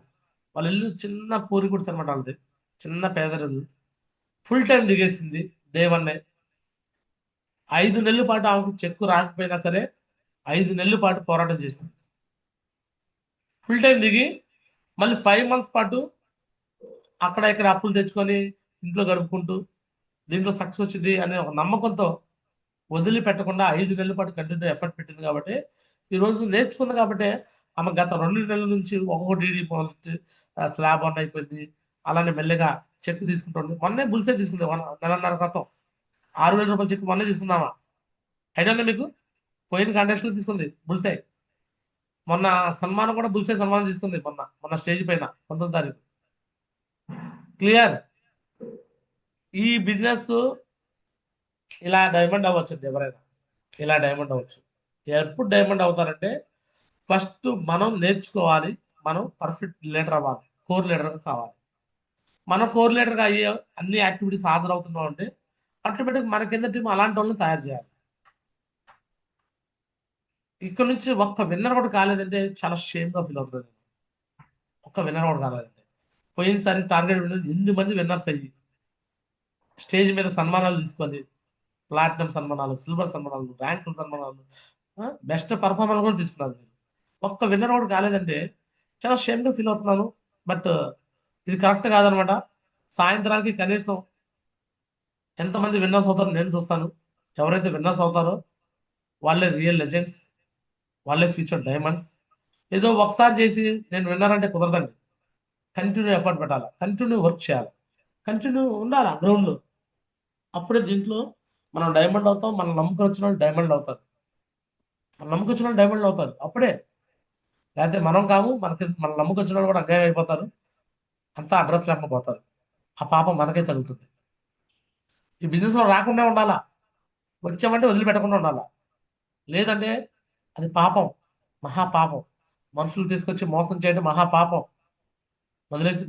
Speaker 1: వాళ్ళ ఇల్లు చిన్న పూరి గుడిసె అనమాట. వాళ్ళది చిన్న పేదరిల్లు. ఫుల్ టైం దిగేసింది డే 1. 5 నెలల పాటు ఆమెకు చెక్కు రాకపోయినా సరే 5 నెలల పాటు పోరాటం చేసింది. ఫుల్ టైం దిగి మళ్ళీ 5 మంత్స్ పాటు అక్కడ ఇక్కడ అప్పులు తెచ్చుకొని ఇంట్లో గడుపుకుంటూ దీంట్లో సక్సెస్ వచ్చింది అనే ఒక నమ్మకంతో వదిలిపెట్టకుండా 5 నెలల పాటు కంటిన్యూ ఎఫర్ట్ పెట్టింది. కాబట్టి ఈరోజు నేర్చుకుంది. కాబట్టి ఆమె గత 2 నెలల నుంచి ఒక్కొక్క డీడీ స్లాబ్ 1 అయిపోయింది. అలానే మెల్లగా చెక్ తీసుకుంటుంది. మొన్నే బుల్సే తీసుకుంది, 1.5 నెలల క్రితం 6,000 రూపాయల చెక్ మొన్నే తీసుకుందామా? ఐడియా ఉందా మీకు? పోయిన కాంటెస్ట్లో తీసుకుంది బుల్సే. మొన్న సన్మానం కూడా బుల్సే సన్మానం తీసుకుంది మొన్న స్టేజ్ పైన 19వ తారీఖు. క్లియర్? ఈ బిజినెస్ ఇలా డైమండ్ అవ్వచ్చు. ఎవరైనా ఇలా డైమండ్ అవ్వచ్చు. ఎప్పుడు డైమండ్ అవుతారంటే ఫస్ట్ మనం నేర్చుకోవాలి. మనం పర్ఫెక్ట్ లీడర్ అవ్వాలి, కోర్ లీడర్గా కావాలి. మనం కోర్ లీడర్గా అయ్యే అన్ని యాక్టివిటీస్ హాజరవుతున్నాం అంటే ఆటోమేటిక్ మన కింద టీం అలాంటి వాళ్ళని తయారు చేయాలి. ఇక్కడ నుంచి ఒక్క విన్నర్ కూడా కాలేదంటే చాలా షేమ్గా ఫీల్ అవుతుంది. ఒక్క విన్నర్ కూడా కాలేదంటే పోయినసారి టార్గెట్ విన్నర్ 8 మంది విన్నర్స్ అయ్యి స్టేజ్ మీద సన్మానాలు తీసుకొని, ప్లాటినం సన్మానాలు, సిల్వర్ సన్మానాలు, ర్యాంకుల సన్మానాలు, బెస్ట్ పర్ఫార్మర్ కూడా తీసుకున్నారు. ఒక్క విన్నర్ కూడా కాలేదంటే చాలా షేమ్గా ఫీల్ అవుతున్నాను. బట్ ఇది కరెక్ట్ కాదనమాట. సాయంత్రానికి కనీసం ఎంతమంది విన్నర్స్ అవుతారో నేను చూస్తాను. ఎవరైతే విన్నర్స్ అవుతారో వాళ్ళే రియల్ లెజెండ్స్, వాళ్ళే ఫ్యూచర్ డైమండ్స్. ఏదో ఒకసారి చేసి నేను విన్నర్ అంటే కుదరదండి. కంటిన్యూ ఎఫర్ట్ పెట్టాలి, కంటిన్యూ వర్క్ చేయాలి, కంటిన్యూ ఉండాలి గ్రౌండ్లో. అప్పుడే దీంట్లో మనం డైమండ్ అవుతాం. మనం నమ్మకం వచ్చిన వాళ్ళు డైమండ్ అవుతారు. మన నమ్మకం వచ్చిన వాళ్ళు డైమండ్ అవుతారు అప్పుడే. లేకపోతే మనం కాము, మన నమ్మకం వచ్చిన వాళ్ళు కూడా అన్యాయం అయిపోతారు, అంతా అడ్రస్ లేకపోతారు. ఆ పాపం మనకే తగులుతుంది. ఈ బిజినెస్లో రాకుండా ఉండాలా, వచ్చామంటే వదిలిపెట్టకుండా ఉండాలా. లేదంటే అది పాపం, మహాపాపం. మనుషులు తీసుకొచ్చి మోసం చేయడం మహాపాపం.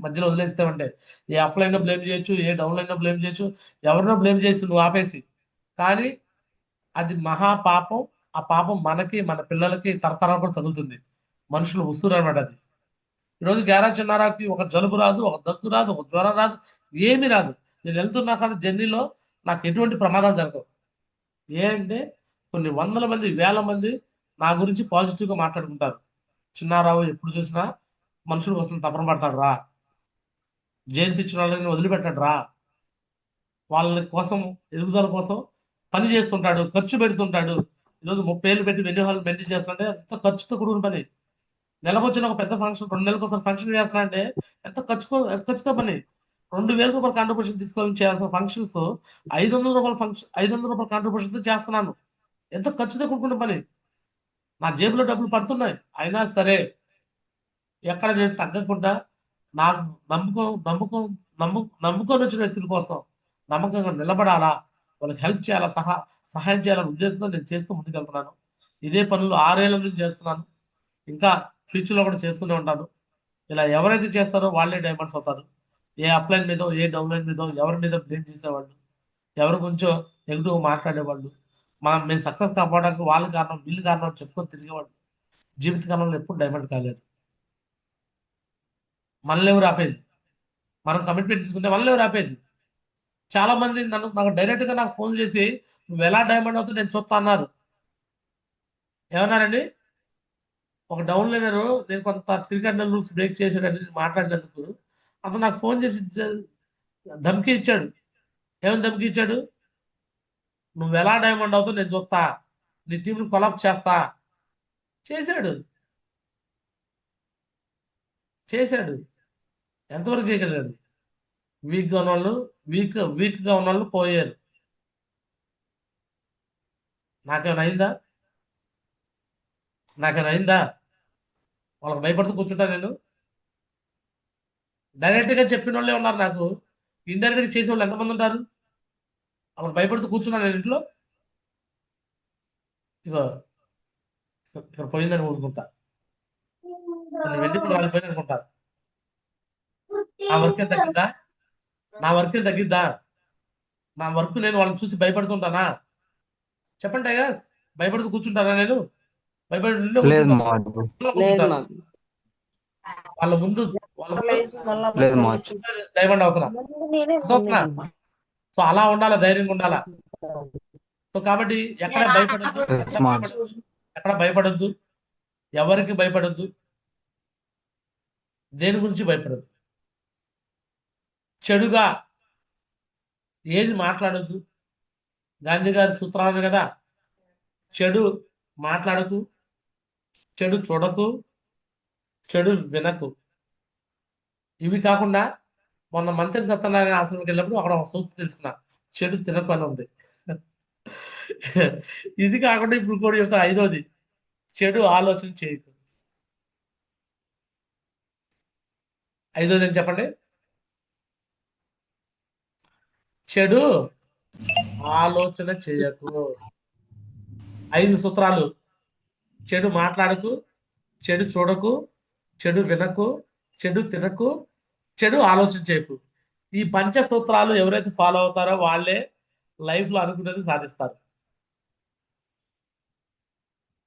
Speaker 1: మధ్యలో వదిలేస్తామంటే ఏ అప్లైనా బ్లేమ్ చేయొచ్చు, ఏ డౌన్లైనా బ్లేమ్ చేయొచ్చు, ఎవరినో బ్లేమ్ చేయొచ్చు నువ్వు ఆపేసి. కానీ అది మహాపాపం. ఆ పాపం మనకి, మన పిల్లలకి తరతరాలు కూడా తగులుతుంది. మనుషులు ఉసురు అనమాట అది. ఈరోజు గ్యారా చిన్నారావుకి ఒక జలుబు రాదు, ఒక దగ్గు రాదు, ఒక జ్వరం రాదు, ఏమీ రాదు. నేను వెళ్తున్నా కానీ జర్నీలో నాకు ఎటువంటి ప్రమాదాలు జరగవు. అంటే కొన్ని వందల మంది, వేల మంది నా గురించి పాజిటివ్గా మాట్లాడుకుంటారు. చిన్నారావు ఎప్పుడు చూసినా మనుషుల కోసం తపన పడతాడు రా, జైలు వాళ్ళని వదిలిపెట్టాడు రా, వాళ్ళ కోసం ఎదుగుదల కోసం పని చేస్తుంటాడు, ఖర్చు పెడుతుంటాడు. ఈరోజు 30 ఏళ్ళు పెట్టి వెన్యూ హాల్ మెయింటైన్ చేస్తుంటే ఎంత ఖర్చుతో కూడుకున్న పని. నెలకొచ్చిన ఒక పెద్ద ఫంక్షన్ 2 నెలలకు ఒకసారి ఫంక్షన్ చేస్తున్నా అంటే ఎంత ఖర్చుతో పని. 2,000 రూపాయల కాంట్రిబ్యూషన్ తీసుకొని చేయాల్సిన ఫంక్షన్స్ 500 రూపాయల ఫంక్షన్ 500 రూపాయల కాంట్రిబ్యూషన్తో చేస్తున్నాను. ఎంత ఖర్చుతో కూడుకున్న పని. నా జేబులో డబ్బులు పడుతున్నాయి, అయినా సరే ఎక్కడ నేను తగ్గకుండా నాకు నమ్ముకొని వచ్చిన వ్యక్తుల కోసం నమ్మకంగా నిలబడాలా, వాళ్ళకి హెల్ప్ చేయాలా, సహాయం చేయాలనే ఉద్దేశంతో నేను చేస్తూ ముందుకెళ్తున్నాను. ఇదే పనులు 6 ఏళ్ల నుంచి చేస్తున్నాను, ఇంకా ఫ్యూచర్లో కూడా చేస్తూనే ఉంటాను. ఇలా ఎవరైతే చేస్తారో వాళ్ళే డైమండ్స్ అవుతారు. ఏ అప్లైన్ మీదో, ఏ డౌన్లైన్ మీదో ఎవరి మీద బ్లేమ్ చేసేవాళ్ళు, ఎవరి గురించో నెగిటివ్ మాట్లాడేవాళ్ళు, మేము సక్సెస్ కాపాడడానికి వాళ్ళు కారణం, వీళ్ళు కారణం అని చెప్పుకొని తిరిగేవాళ్ళు జీవితకాలంలో ఎప్పుడు డైమండ్ కాలేదు. మనల్ని ఎవరు ఆపేది? మనం కమిట్మెంట్ తీసుకుంటే మనల్ని ఎవరు ఆపేది? చాలా మంది నాకు డైరెక్ట్గా నాకు ఫోన్ చేసి నువ్వు ఎలా డైమండ్ అవుతావు నేను చూస్తా అన్నారు. ఏమన్నారండి? ఒక డౌన్లైనరు నేను కొంత క్రికెట్ రూల్స్ బ్రేక్ చేసాడని మాట్లాడినందుకు అతను నాకు ఫోన్ చేసి ధమ్కి ఇచ్చాడు. ఏమని ధమ్కి ఇచ్చాడు? నువ్వు ఎలా డైమండ్ అవుతావు నేను చూస్తా, నీ టీంని కొలాప్ చేస్తా. చేశాడు. ఎంతవరకు చేయగలిగాడు? వీక్గా ఉన్న వాళ్ళు వీక్గా ఉన్న వాళ్ళు పోయారు. నాకేమైనా అయిందా? వాళ్ళకి భయపడుతూ కూర్చుంటా నేను? డైరెక్ట్గా చెప్పిన వాళ్ళే ఉన్నారు, నాకు ఇండైరెక్ట్గా చేసే వాళ్ళు ఎంతమంది ఉంటారు? వాళ్ళకి భయపడుతూ కూర్చున్నాను నేను ఇంట్లో. ఇగో ఇక్కడ పోయిందని ఊరుకుంటా, వెండి రాలిపోయింది అనుకుంటా. నా వర్క్ తగ్గిద్దా? నా వర్క్ నేను వాళ్ళని చూసి భయపడుతుంటానా? చెప్పండి టైగర్స్, భయపడుతూ కూర్చుంటానా నేను?
Speaker 3: లేదు మాకు.
Speaker 4: లేదు మాకు.
Speaker 1: వాళ్ళ ముందు
Speaker 3: లేదు మాకు.
Speaker 1: డైమండ్ అవుతున్నా. సో అలా ఉండాలా, ధైర్యంగా ఉండాలా. సో కాబట్టి ఎక్కడ భయపడద్దు, ఎవరికి భయపడద్దు, దేని గురించి భయపడద్దు, చెడుగా ఏది మాట్లాడద్దు. గాంధీ గారి సూత్రాలు కదా, చెడు మాట్లాడకు, చెడు చూడకు, చెడు వినకు. ఇవి కాకుండా మొన్న మంత్రి సత్యనారాయణ ఆశ్రమంకి వెళ్ళినప్పుడు అక్కడ ఒక సూత్రం తెలుసుకున్నా, చెడు తినకు అని ఉంది. ఇది కాకుండా ఇప్పుడు కూడా చెప్తా, 5వది, చెడు ఆలోచన చేయకు. 5వది ఏం చెప్పండి? చెడు ఆలోచన చేయకు. 5 సూత్రాలు: చెడు మాట్లాడకు, చెడు చూడకు, చెడు వినకు, చెడు తినకు, చెడు ఆలోచన చేయకు. ఈ పంచ సూత్రాలు ఎవరైతే ఫాలో అవుతారో వాళ్ళే లైఫ్ లో అనుకునేది సాధిస్తారు.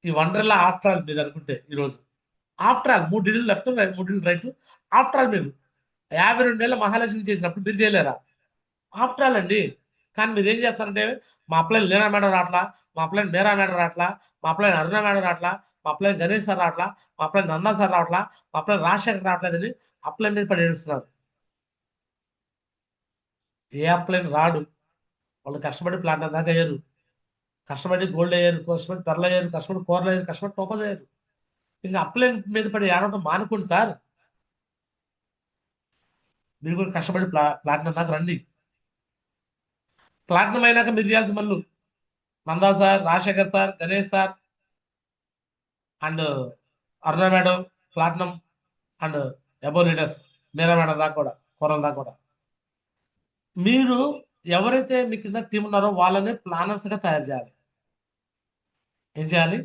Speaker 1: ఈ వండర్లా ఆఫ్టర్ ఆల్ మీరు అనుకుంటే ఈరోజు ఆఫ్టర్ ఆల్ 3 ఇళ్ళు లెఫ్ట్, 3 ఇళ్ళు రైట్, ఆఫ్టర్ ఆల్ మీరు 52 ఏళ్ళ మహాలక్ష్మి చేసినప్పుడు మీరు చేయలేరా? ఆఫ్టర్ ఆల్ అండి. కానీ మీరు ఏం చేస్తారంటే, మా అప్లైన్ లీనా మేడం రావట్లా, మా అప్లైన్ మీరా మేడం రావట్లా, మా అప్లైన్ అరుణ మేడం రావట్లా, మా అప్లైన్ గణేష్ సార్ రావట్లా, మా అప్లైన్ నందా సార్ రావట్లా, మా అప్లైన్ రాజశేఖర్ రావట్లేదని అప్లైన్ మీద పడి ఏడుస్తున్నారు. ఏ అప్లైన్ రాడు, వాళ్ళు కష్టపడి ప్లాన్ దాకా అయ్యారు, కష్టపడి గోల్డ్ అయ్యారు, కష్టపడి పెర్లు అయ్యారు, కష్టపడి కూరలు అయ్యారు, కష్టపడి టోపస్ అయ్యారు. ఇంకా అప్లైన్ మీద పడి ఏడవడం మానుకోండి సార్. మీరు కూడా కష్టపడి ప్లాటినం దాకా రండి. ప్లాటినం అయినాక మీరు చేయాల్సిన పనులు Nanda sir, Rajasekhar sir, Ganesh sir and Aruna madam platinum and above leaders Meera madam దాకా కూడా, కూరల దాకా కూడా. మీరు ఎవరైతే మీ కింద టీం ఉన్నారో వాళ్ళని ప్లానర్స్ గా తయారు చేయాలి. ఏం చేయాలి?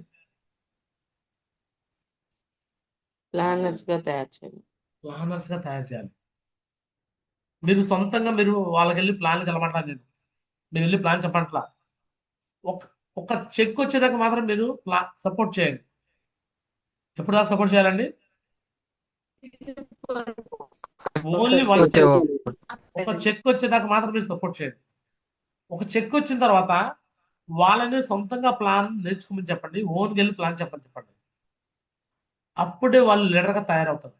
Speaker 4: ప్లానర్స్ గా తయారు చేయాలి.
Speaker 1: ప్లానర్స్ గా తయారు చేయాలి. మీరు సొంతంగా మీరు వాళ్ళకి వెళ్ళి ప్లాన్ కలమంటారు. మీరు వెళ్ళి ప్లాన్ చెప్పంట్లా. ఒక చెక్ వచ్చేదాకా మాత్రం మీరు సపోర్ట్ చేయండి. ఎప్పుడు దాకా సపోర్ట్ చేయాలండి? ఓన్లీ వన్
Speaker 3: వచ్చే
Speaker 1: ఒక చెక్ వచ్చేదాకా మాత్రం మీరు సపోర్ట్ చేయండి. ఒక చెక్ వచ్చిన తర్వాత వాళ్ళని సొంతంగా ప్లాన్ నేర్చుకోమని చెప్పండి. ఓన్గా వెళ్ళి ప్లాన్ చెప్పండి. అప్పుడే వాళ్ళు లీడర్గా తయారవుతారు.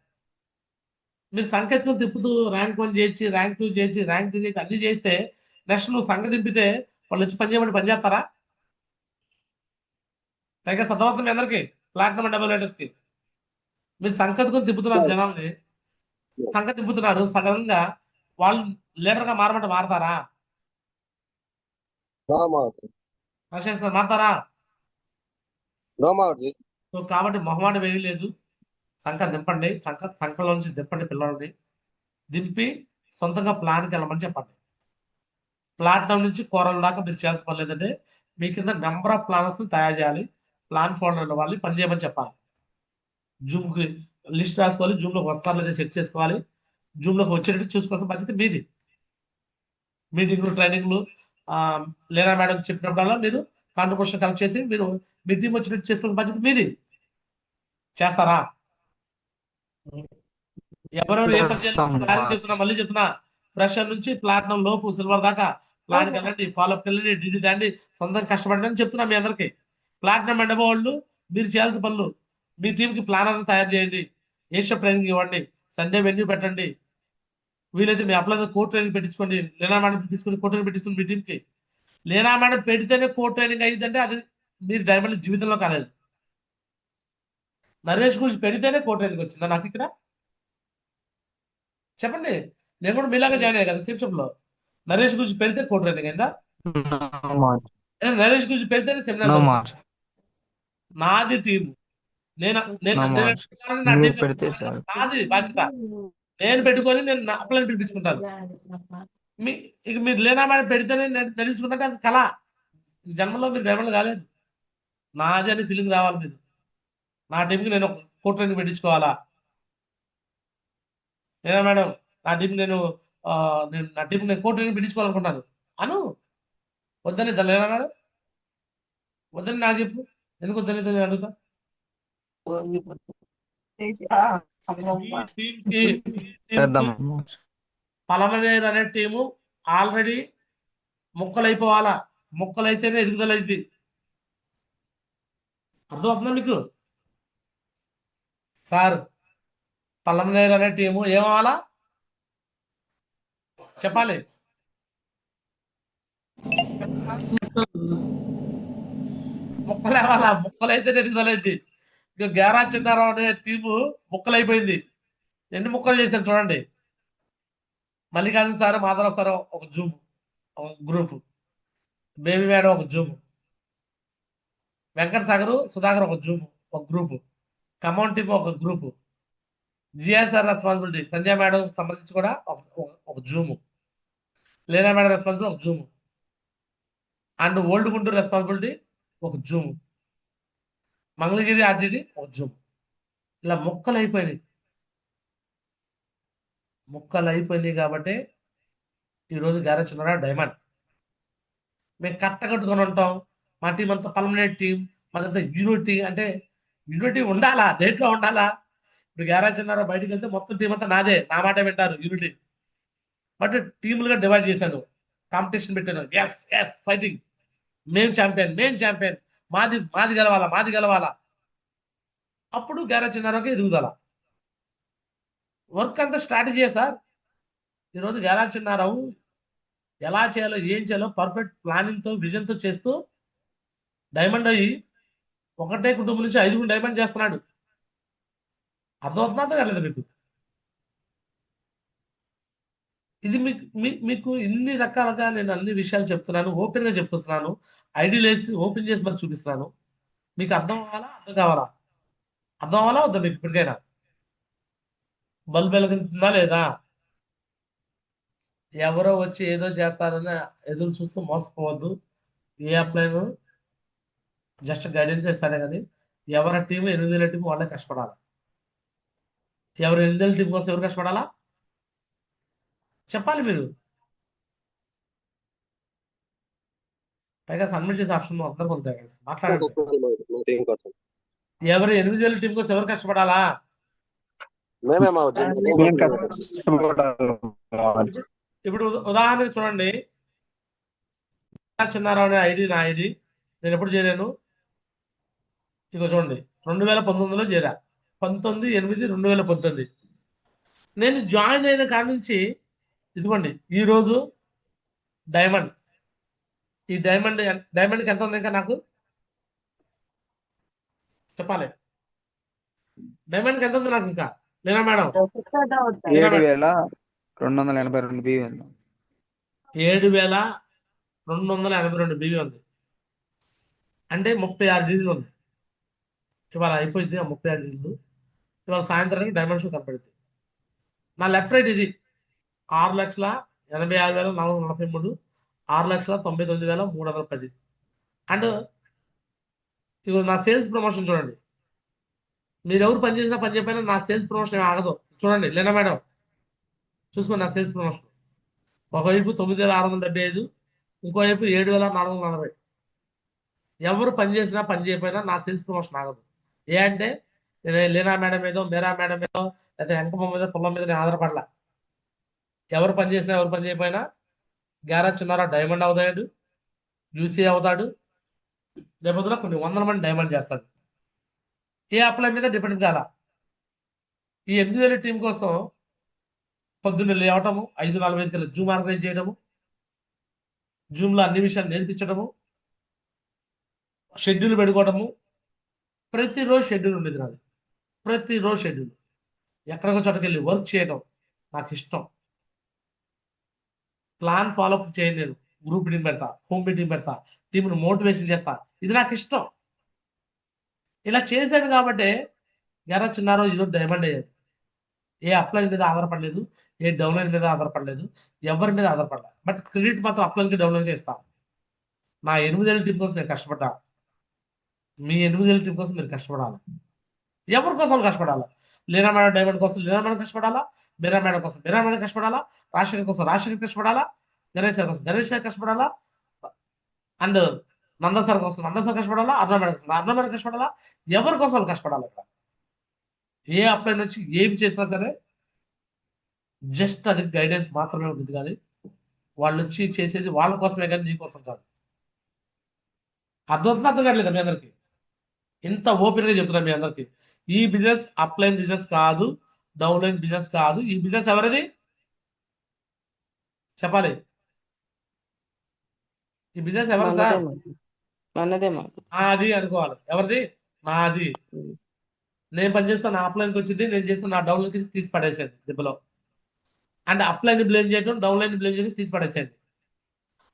Speaker 1: మీరు సంకేతం తిప్పుతూ ర్యాంక్ 1 చేసి ర్యాంక్ 2 చేసి ర్యాంక్ 3 చేసి అన్ని చేస్తే నెక్స్ట్ నువ్వు సంఖ్య తిప్పితే వాళ్ళు వచ్చి పని చేయమని పని చేస్తారా? పైగా సతమతం మీ అందరికి ప్లాటినం డబుల్ రైడర్స్కి మీరు సంకేతం తిప్పుతున్నారు జనాల్ని, సంఖ్య తిప్పుతున్నారు. సడన్ గా వాళ్ళు లీడర్గా మారమంటే మారతారా? రాజేష్ సార్ మారతారా? సో కాబట్టి మొహమాట వేయలేదు లేదు. సంఖ్య దింపండి, సంఖ్యలోంచి దింపండి పిల్లల్ని. దింపి సొంతంగా ప్లాన్కి వెళ్ళమని చెప్పండి. ప్లాటినం నుంచి కోరల దాకా మీరు చేయాల్సిన పని లేదంటే మీ కింద నెంబర్ ఆఫ్ ప్లాన్స్ తయారు చేయాలి. ప్లాన్ ఫోల్డర్ వాళ్ళని పని చేయమని చెప్పాలి. జూమ్కి లిస్ట్ రాసుకోవాలి, జూమ్లోకి వస్తారో లేదా చెక్ చేసుకోవాలి. జూమ్లోకి వచ్చేటట్టు చూసుకోవాల్సిన బాధ్యత మీది. మీటింగ్లు ట్రైనింగ్లు లేదా మేడం చెప్పినప్పుడల్లా మీరు కాంట్రిబ్యూషన్ కలెక్ట్ చేసి మీరు మీ టీం వచ్చినట్టు చేసుకోవాల్సిన బాధ్యత మీది. చేస్తారా? ఎవరెవరు ఏ పని చేయాలి చెప్తున్నా, మళ్ళీ చెప్తున్నా. ఫ్రెషర్ నుంచి ప్లాటినం లోపు సిల్వర్ దాకా ప్లాన్కి వెళ్ళండి, ఫాలోఅప్కి వెళ్ళండి, డిడి తండి, సొంతంగా కష్టపడండి అని చెప్తున్నా మీ అందరికి. ప్లాటినం అండ్ అబోవ్ వాళ్ళు మీరు చేయాల్సిన పనులు మీ టీంకి ప్లాన్ అంతా తయారు చేయండి. ఏషియా ట్రైనింగ్ ఇవ్వండి, సండే వెన్యూ పెట్టండి. వీలైతే మీ అప్లై కోర్ట్ ట్రైనింగ్ పెట్టించుకోండి. లీనా మేడం తీసుకుని కోర్ట్ ట్రైనింగ్ పెట్టించుకోండి మీ టీంకి. లీనా మేడం పెడితేనే కోర్ట్ ట్రైనింగ్ అయ్యిందంటే అది మీరు డైమండ్ జీవితంలో కాలేదు. నరేష్ గురించి పెడితేనే కోర్ట్ ట్రైనింగ్ వచ్చిందా నాకు ఇక్కడ? చెప్పండి. నేను కూడా మీలాగా జాయిన్ అయ్యా కదా సిప్షప్ లో. నరేష్ గురించి పెడితే కోర్ట్ ట్రైనింగ్ అయిందా? నరేష్ గురించి పెడితేనే సెమినార్. నాది టీము. నేను నా టీం
Speaker 3: పెడితే చాలు.
Speaker 1: నాది బాధ్యత. నేను పెట్టుకొని నేను నా అప్లైని పిలిపించుకుంటాను. ఇక మీరు లీనా మేడం పెడితేనే నడిపించుకుంటే అది కళ. ఈ జన్మలో మీరు డైమండ్ కాలేదు. నాది అని ఫీలింగ్ రావాలి మీరు. నా టీంకి నేను ఒక కోర్ట్ ట్రైనింగ్ పెట్టించుకోవాలా? లీనా మేడం నా టీం నేను నా టీం నేను కోర్ట్ ట్రైనింగ్ పెట్టించుకోవాలనుకుంటాను అను. వద్దని లీనా మేడం వద్దని నాకు చెప్పు. ఎందుకు వద్దని అడుగుతా.
Speaker 3: చేద్దాం.
Speaker 1: పలమనేరు అనే టీము ఆల్రెడీ ముక్కలైపోవాలా. ముక్కలైతేనే ఎదుగుదల అయింది. అర్థమవుతుందా మీకు? సార్ పలమనేరు అనే టీము ఏమవ్వాలా చెప్పాలి. ముక్కలేవాలా. ముక్కలైతేనే ఎదుగుదల అయింది. ఇక గేరా చిన్నారావు అనే టీము ముక్కలైపోయింది. ఎన్ని ముక్కలు చేశారు చూడండి. మల్లికార్జున సార్, మాధవ సార్ ఒక జూమ్, ఒక గ్రూప్. బేబీ మేడం ఒక జూమ్. వెంకట సాగర్, సుధాకర్ ఒక జూమ్, ఒక గ్రూప్. ఖమ్మం టీం ఒక గ్రూప్. జిఎస్ఆర్ రెస్పాన్సిబిలిటీ సంధ్యా మేడం సంబంధించి కూడా ఒక జూమ్. లీనా మేడం రెస్పాన్సిబిలిటీ ఒక Zoom. And old Guntur responsibility ఒక జూమ్. మంగళగిరి ఆర్టీడీ ఒక జూమ్. ఇలా ముక్కలు అయిపోయినాయి. ముక్కలు అయిపోయినాయి కాబట్టి ఈరోజు గ్యారేజ్ ఉన్నారా డైమండ్. మేము కట్టకట్టుకొని ఉంటాం. మా టీం అంతా పర్మనెంట్ టీం, మాదంతా యూనిటీ. అంటే యూనిటీ ఉండాలా, దేంట్లో ఉండాలా? ఇప్పుడు గ్యారేజ్ ఉన్నారా బయటికి వెళ్తే మొత్తం టీం అంతా నాదే, నా మాట వింటారు, యూనిటీ. బట్ టీములుగా డివైడ్ చేశాను, కాంపిటీషన్ పెట్టాను. Yes yes fighting. మేం ఛాంపియన్, మాది గెలవాలా. అప్పుడు గ్యారేజ్ ఉన్నారాకి ఎదుగుదల. వర్క్ అంతా స్ట్రాటజీయే సార్. ఈరోజు గ్యారేజ్ చిన్నారావు ఎలా చేయాలో ఏం చేయాలో పర్ఫెక్ట్ ప్లానింగ్తో విజన్తో చేస్తూ డైమండ్ అయ్యి ఒకటే కుటుంబం నుంచి 5 డైమండ్ చేస్తున్నాడు. అర్థమవుతుందా కాలేదు మీకు? ఇది మీకు ఇన్ని రకాలుగా నేను అన్ని విషయాలు చెప్తున్నాను, ఓపెన్గా చెప్తున్నాను. ఐడీలు వేసి ఓపెన్ చేసి మరి చూపిస్తున్నాను. మీకు అర్థం కావాలా వద్దా మీకు ఇప్పటికైనా? బల్బు వెలిగిందా లేదా? ఎవరో వచ్చి ఏదో చేస్తారని ఎదురు చూస్తూ మోసపోవద్దు. ఏ అప్లైన్ జస్ట్ గైడెన్స్ ఇస్తాడే కానీ ఎవరి టీం 8 టీం వాళ్ళే కష్టపడాలి. ఎవరు 8 టీం కోసం ఎవరు కష్టపడాలా చెప్పాలి మీరు. పైగా సబ్మిట్ చేసే ఆప్షన్ అందరూ పొందుతాయి. మాట్లాడండి. ఎవరు 8 టీం కోసం ఎవరు కష్టపడాలా?
Speaker 8: మేమే మావజీ
Speaker 3: మేము కష్టపడాలి మావజీ.
Speaker 1: ఇప్పుడు ఉదాహరణకు చూడండి, చిన్నారావు అనే ఐడి నా ఐడి. నేను ఎప్పుడు చేరాను? ఇక చూడండి, 2019లో చేరా. 19/8/2019. నేను జాయిన్ అయిన కాడి నుంచి ఇదిగోండి ఈరోజు డైమండ్. ఈ డైమండ్కి ఎంత ఉంది ఇంకా నాకు చెప్పాలి. డైమండ్కి ఎంత ఉంది నాకు ఇంకా? లేనా మేడం?
Speaker 3: 7,282 బియ్యం ఉంది.
Speaker 1: 7,282 బియ్యం ఉంది. అంటే 36 డీజీలు ఉంది. ఇవాళ అయిపోయింది ఆ 36 డీజీలు. ఇవాళ సాయంత్రానికి డైమండ్ షో కనపడుతుంది. నా లెఫ్ట్ రైట్ ఇది 6,86,443, 6,99,310. అండ్ ఇగో నా సేల్స్ ప్రమోషన్ చూడండి. మీరు ఎవరు పని చేసినా పని చెప్పినా నా సేల్స్ ప్రమోషన్ ఆగదు. చూడండి లేనా మేడం? చూసుకోండి నా సేల్స్ ప్రమోషన్. ఒకవైపు 9,675, ఇంకోవైపు 7,440. ఎవరు పని చేసినా పని చేయకపోయినా నా సేల్స్ ప్రమోషన్ ఆగదు. ఏ అంటే నేను లీనా మేడం మీదో, మీరా మేడం మీదో, లేదా వెంకమ్మ మీద, పుల్ల మీద నేను ఆధారపడలా. ఎవరు పని చేసినా ఎవరు పని చేయకపోయినా గ్యారేజ్ చిన్నారావు డైమండ్ అవుతాడు, యూసీ అవుతాడు, లేకపోతే కొన్ని వందల మంది డైమండ్ చేస్తాడు. ఏ అప్లై మీద డిపెండ్ కాదా. ఈ 8,000 టీం కోసం పొద్దున్న లేవటము, 5:45 జూమ్ ఆర్గనైజ్ చేయడము, జూమ్లో అన్ని విషయాలు నేర్పించడము, షెడ్యూల్ పెట్టుకోవడము. ప్రతిరోజు షెడ్యూల్ ఉండేది నాది. ప్రతిరోజు షెడ్యూల్. ఎక్కడికో చోటకి వెళ్ళి వర్క్ చేయడం నాకు ఇష్టం. ప్లాన్ ఫాలోఅప్ చేయను నేను. గ్రూప్ మీటింగ్ పెడతా, హోమ్ మీటింగ్ పెడతా, టీంను మోటివేషన్ చేస్తా. ఇది నాకు ఇష్టం. ఇలా చేశాను కాబట్టి ఎర్ర చిన్నారో ఈరోజు డైమండ్ అయ్యాడు. ఏ అప్లైన్ మీద ఆధారపడలేదు, ఏ డౌన్లైన్ మీద ఆధారపడలేదు, ఎవరి మీద ఆధారపడలేదు. బట్ క్రెడిట్ మాత్రం అప్లైన్కి డౌన్లైన్కి ఇస్తాను. నా 8,000 టీం కోసం నేను కష్టపడ్డా. మీ 8,000 టీం కోసం మీరు కష్టపడాలి. ఎవరి కోసం కష్టపడాలి? లీనా మేడం డైమండ్ కోసం లీనా మేడం కష్టపడాలా, మీరా మేడం కోసం మీరా మేడం కష్టపడాలా, రాజశేఖర్ కోసం రాజశేఖర్ కష్టపడాలా, గణేష్ సార్ కోసం గణేష్ సార్ కష్టపడాలా, అండ్ నంద సార్ కోసం నంద సార్ కష్టపడాలా, అరుణ మేడం కోసం అరుణ మేడం కష్టపడాలా. ఎవరి కోసం వాళ్ళు కష్టపడాలి. ఇక్కడ ఏ అప్లై నుంచి ఏం చేసినా సరే జస్ట్ అది గైడెన్స్ మాత్రమే ఉంటుంది. కానీ వాళ్ళు వచ్చి చేసేది వాళ్ళ కోసమే కానీ నీ కోసం కాదు. అర్థం కావట్లేదు మీ అందరికి? ఇంత ఓపెన్గా చెప్తున్నా మీ అందరికి. ఈ బిజినెస్ అప్లైన్ బిజినెస్ కాదు, డౌన్లైన్ బిజినెస్ కాదు. ఈ బిజినెస్ ఎవరిది చెప్పాలి? ఈ బిజినెస్ ఎవరు సార్?
Speaker 4: మనదే మాకు.
Speaker 1: నాది అనుకోవాలి. ఎవరిది? నాది. నేను పనిచేస్తాను, నా అప్లైన్కి వచ్చింది, నేను చేస్తాను, నా డౌన్లైన్కి తీసి పడేసేయండి దెబ్బలో. అంటే అప్లైన్ బ్లేమ్ చేయడం, డౌన్లైన్ బ్లేమ్ చేసి తీసి పడేసేయండి.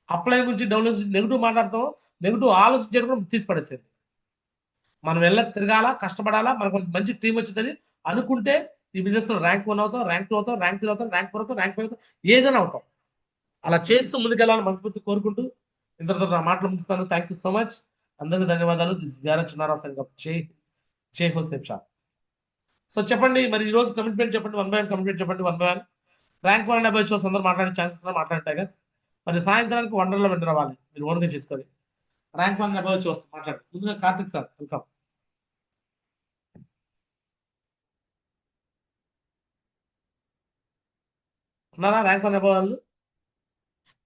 Speaker 1: అప్లైన్ గురించి డౌన్లైన్ గురించి నెగిటివ్ మాట్లాడతాం, నెగిటివ్ ఆలోచించడం కూడా తీసి పడేసేయండి. మనం తిరగాల, కష్టపడాలా, మనకు మంచి టీం వచ్చిందని అనుకుంటే ఈ బిజినెస్ లో ర్యాంక్ 1 అవుతాం, ర్యాంక్ 2 అవుతాం, ర్యాంక్ 3 అవుతాం, ర్యాంక్ 4 అవుతాం, ర్యాంక్ 5 అవుతాం, ఏదైనా అవుతాం. అలా చేస్తూ ముందుకెళ్ళాలని మనస్ఫూర్తి కోరుకుంటూ ఇంతటితో నా మాటలు ముగిస్తాను. Thank you so much. అందరికీ ధన్యవాదాలు. This garage Chinnarao signing off. జై హో సేఫ్ షాప్. సో చెప్పండి మరి ఈ రోజు కమిట్మెంట్ చెప్పండి, 1 by 1 కమిట్మెంట్ చెప్పండి. 1 by 1 ర్యాంక్ 1 డబ్బై షోస్ అందరూ మాట్లాడే ఛాన్సెస్ మాట్లాడే టైగర్స్. మరి సాయంత్రానికి వండర్లో వెంట రావాలి మీరు ఓన్గా చేసుకొని. ర్యాంక్ 1 డబ్బై షోస్ మాట్లాడు. ముందుగా కార్తిక్ సార్ వెల్కమ్. ఉన్నారా ర్యాంక్ 1 డబ్బై వాళ్ళు?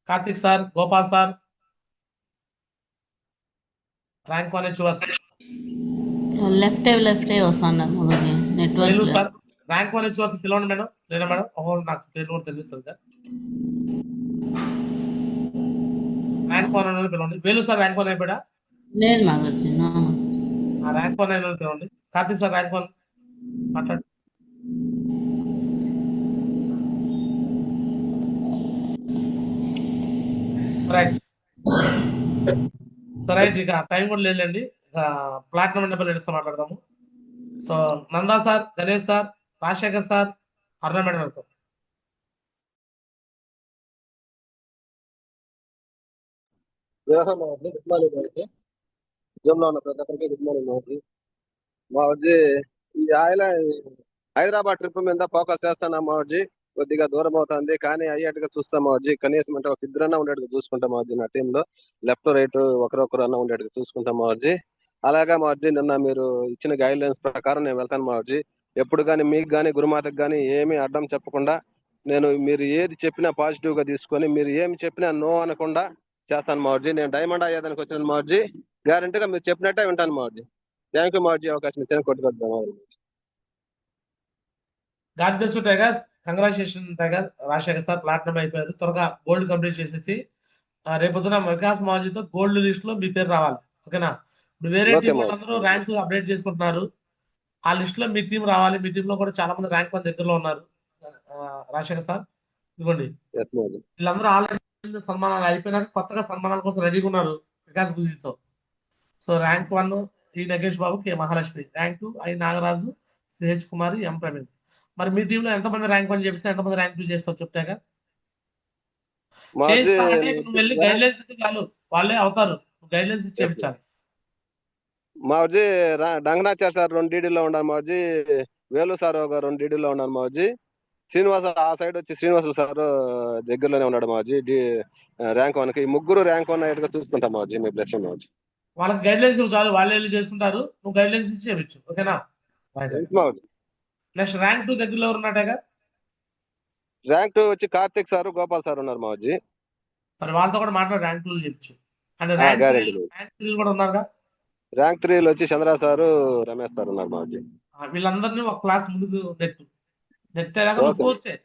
Speaker 1: Karthik sir, Gopal sir, rank 1 achievers.
Speaker 2: Left వస్తున్నారు మగజీ నెట్వర్క్.
Speaker 1: సార్ ర్యాంక్ 1 అచీవర్స్ పిలవండి మేడం. లేదా మేడం ఓహో నాకు పేరు కూడా తెలియదు సరిగ్గా. ర్యాంక్ 1 అయిన పిలవండి. వేలు సార్ ర్యాంక్ 1 అయిపోయా?
Speaker 2: లేదు మగజీ.
Speaker 1: ఆ ర్యాంక్ 1 అయిన పిలవండి. కార్తిక్ సార్ ర్యాంక్ 1 మాట్లాడు. రైట్ ఇక టైం కూడా లేదండి. ప్లాటినం డబ్బులు ఎడుస్తూ మాట్లాడదాము. So Nanda sir, Ganesh sir, Rajasekhar sir, Aruna madam welcome.
Speaker 8: Good morning Mavaji. Zoom లో ఉన్న ప్రతి ఒక్కరికి గుడ్ మార్నింగ్ మావజీ. మావజీ ఈ హైదరాబాద్ ట్రిప్ మీద ఫోకస్ చేస్తాను మావజీ. కొద్దిగా దూరం అవుతుంది కానీ అయ్యేట్టుగా చూస్తాం మావజీ. కనీసం అంటే ఒక ఇద్దరన్నా ఉండేట్టుగా చూసుకుంటాం మావజీ. నా టీంలో లెఫ్ట్ రైట్ ఒకరొకరు అన్నా ఉండేట్టుగా చూసుకుంటాం మావజీ. అలాగా మావజీ నిన్న మీరు ఇచ్చిన గైడ్ లైన్స్ ప్రకారం నేను వెళ్తాను మావజీ. ఎప్పుడు కానీ మీకు కానీ గురుమాతకు కానీ ఏమీ అడ్డం చెప్పకుండా నేను మీరు ఏది చెప్పినా పాజిటివ్గా తీసుకొని మీరు ఏమి చెప్పినా నో అనకుండా చేస్తాను మావజీ. నేను డైమండ్ అయ్యేదానికి వచ్చాను మావజీ. గ్యారంటీగా మీరు చెప్పినట్టే వింటాను మావజీ. థ్యాంక్ యూ మావజీ, అవకాశం ఇచ్చాను. కొట్టుకొద్దాం.
Speaker 1: God bless you tiger. Congratulation tiger. Rajasekhar sir platinum అయిపోయారు. త్వరగా గోల్డ్ కంప్లీట్ చేసేసి రేపొద్దున వికాస్ మాజీతో గోల్డ్ లిస్ట్ లో మీ పేరు రావాలి. ఓకేనా? ఇప్పుడు వేరే
Speaker 8: ఓకే
Speaker 1: టీం
Speaker 8: మావజీ.
Speaker 1: వాళ్ళందరూ ర్యాంక్ అప్డేట్ చేసుకుంటున్నారు. ఆ లిస్ట్ లో మీ టీం రావాలి. మీ టీంలో కూడా చాలా మంది ర్యాంక్ మన దగ్గరలో ఉన్నారు. రాజశేఖర్ సార్ ఇదిగోండి,
Speaker 8: ఎస్ మావజీ.
Speaker 1: వీళ్ళందరూ ఆల్రెడీ సన్మానాలు అయిపోయినాక కొత్తగా సన్మానాల కోసం రెడీగా ఉన్నారు Vikas గుజీతో. So rank 1 E Nagesh Babu, K Mahalakshmi. Rank 2 I Nagaraju, CH Kumari, M Praveen. మరి మీ టీంలో ఎంతమంది ర్యాంక్ 1 చేపిస్తే ఎంతమంది ర్యాంక్ 2 చేస్తావు చెప్తాగా?
Speaker 8: మావజీ
Speaker 1: చేయిస్తా అంటే నువ్వు వెళ్ళి గైడ్ లైన్స్ చాలు, వాళ్ళే అవుతారు. గైడ్ లైన్స్ చేయించాలి.
Speaker 8: మావజీ డంగనాచార్ సార్ 2 డీడీలో ఉన్నారు మావజీ. వేలు సార్ ఒక 2 డీడీలో ఉన్నారు మావజీ. శ్రీనివాస ఆ సైడ్ వచ్చి శ్రీనివాసులు సార్ దగ్గరలోనే ఉన్నాడు మావజీ. ర్యాంక్ 1కి ఈ ముగ్గురు ర్యాంక్ 1 అయ్యేట్టుగా చూసుకుంటాం మావజీ. మీ బ్లెస్సింగ్ మావజీ.
Speaker 1: వాళ్ళకి గైడ్ లైన్స్ చాలు, వాళ్ళే వెళ్ళి చేసుకుంటారు. నువ్వు గైడ్ లైన్స్ ఇచ్చి చేయించు. ఓకేనా?
Speaker 8: థ్యాంక్స్ మావజీ.
Speaker 1: నెక్స్ట్ ర్యాంక్ 2 దగ్గరలో ఎవరు ఉన్నాటగా?
Speaker 8: ర్యాంక్ 2 వచ్చి కార్తిక్ సార్, గోపాల్ సార్ ఉన్నారు మావజీ.
Speaker 1: మరి వాళ్ళతో కూడా మాట్లాడి ర్యాంక్ 2 చేయించు. అంటే
Speaker 8: guarantee.
Speaker 1: ర్యాంక్ 3 కూడా ఉన్నారుగా.
Speaker 8: ర్యాంక్ 3లో వచ్చి చంద్ర సారు, రమేష్ సార్ ఉన్నారు మావజీ.
Speaker 1: వీళ్ళందరినీ ఒక క్లాస్ ముందుకు నెట్టేదాకా నువ్వు
Speaker 8: Okay.
Speaker 1: ఫోర్స్ చేయి.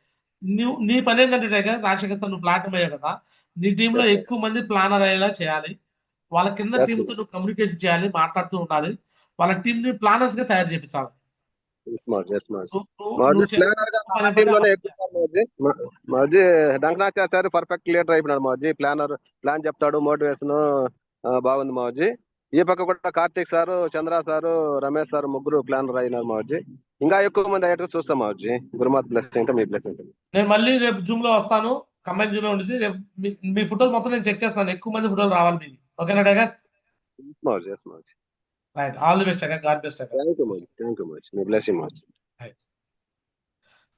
Speaker 1: నీ పని ఏంటంటే టైగర్, రాజశేఖర్ సార్ నువ్వు ప్లాటినం అయ్యావు కదా, నీ టీంలో
Speaker 8: Yes, sir.
Speaker 1: ఎక్కువ మంది ప్లానర్ అయ్యేలా చేయాలి. వాళ్ళ కింద
Speaker 8: Yes,
Speaker 1: టీంతో నువ్వు కమ్యూనికేషన్ చేయాలి, మాట్లాడుతూ ఉండాలి. వాళ్ళ టీం ని ప్లానర్స్ గా తయారు చేయించాలి.
Speaker 8: ఎస్ మావజీ. ఎస్ మావజీ.
Speaker 1: నువ్వు
Speaker 8: మావజీ
Speaker 1: చే-
Speaker 8: ప్లానర్ గా మా టీంలోనే ఎక్కువ sir Mavaji. Mavaji Danganachar sir perfect leader అయిపోయినాడు మావజీ. ప్లాన్ చెప్తాడు, మోటివేషన్ బాగుంది మావజీ. ఈ పక్క కూడా కార్తిక్ సారు, చంద్ర సారు, రమేష్ సార్ ముగ్గురు ప్లానర్ అయినారు మావజీ. ఇంకా ఎక్కువ మంది అయ్యేట్టుగా చూస్తాం మావజీ. గురుమాత బ్లెస్సింగ్ ఇంకా మీ బ్లెస్సింగ్.
Speaker 1: నేను మళ్ళీ రేపు జూమ్ లో వస్తాను. కంబైన్ జూమ్ లో ఉంటుంది. రేపు మీ ఫోటోలు మొత్తం నేను చెక్ చేస్తాను. ఎక్కువ మంది ఫోటోలు రావాలి మీకు. ఓకేనా tiger?
Speaker 8: Mavaji. Yes Mavaji.
Speaker 1: Right. All the best tiger. God best tiger.
Speaker 8: Thank you Mavaji. Thank you Mavaji. మీ blessing Mavaji.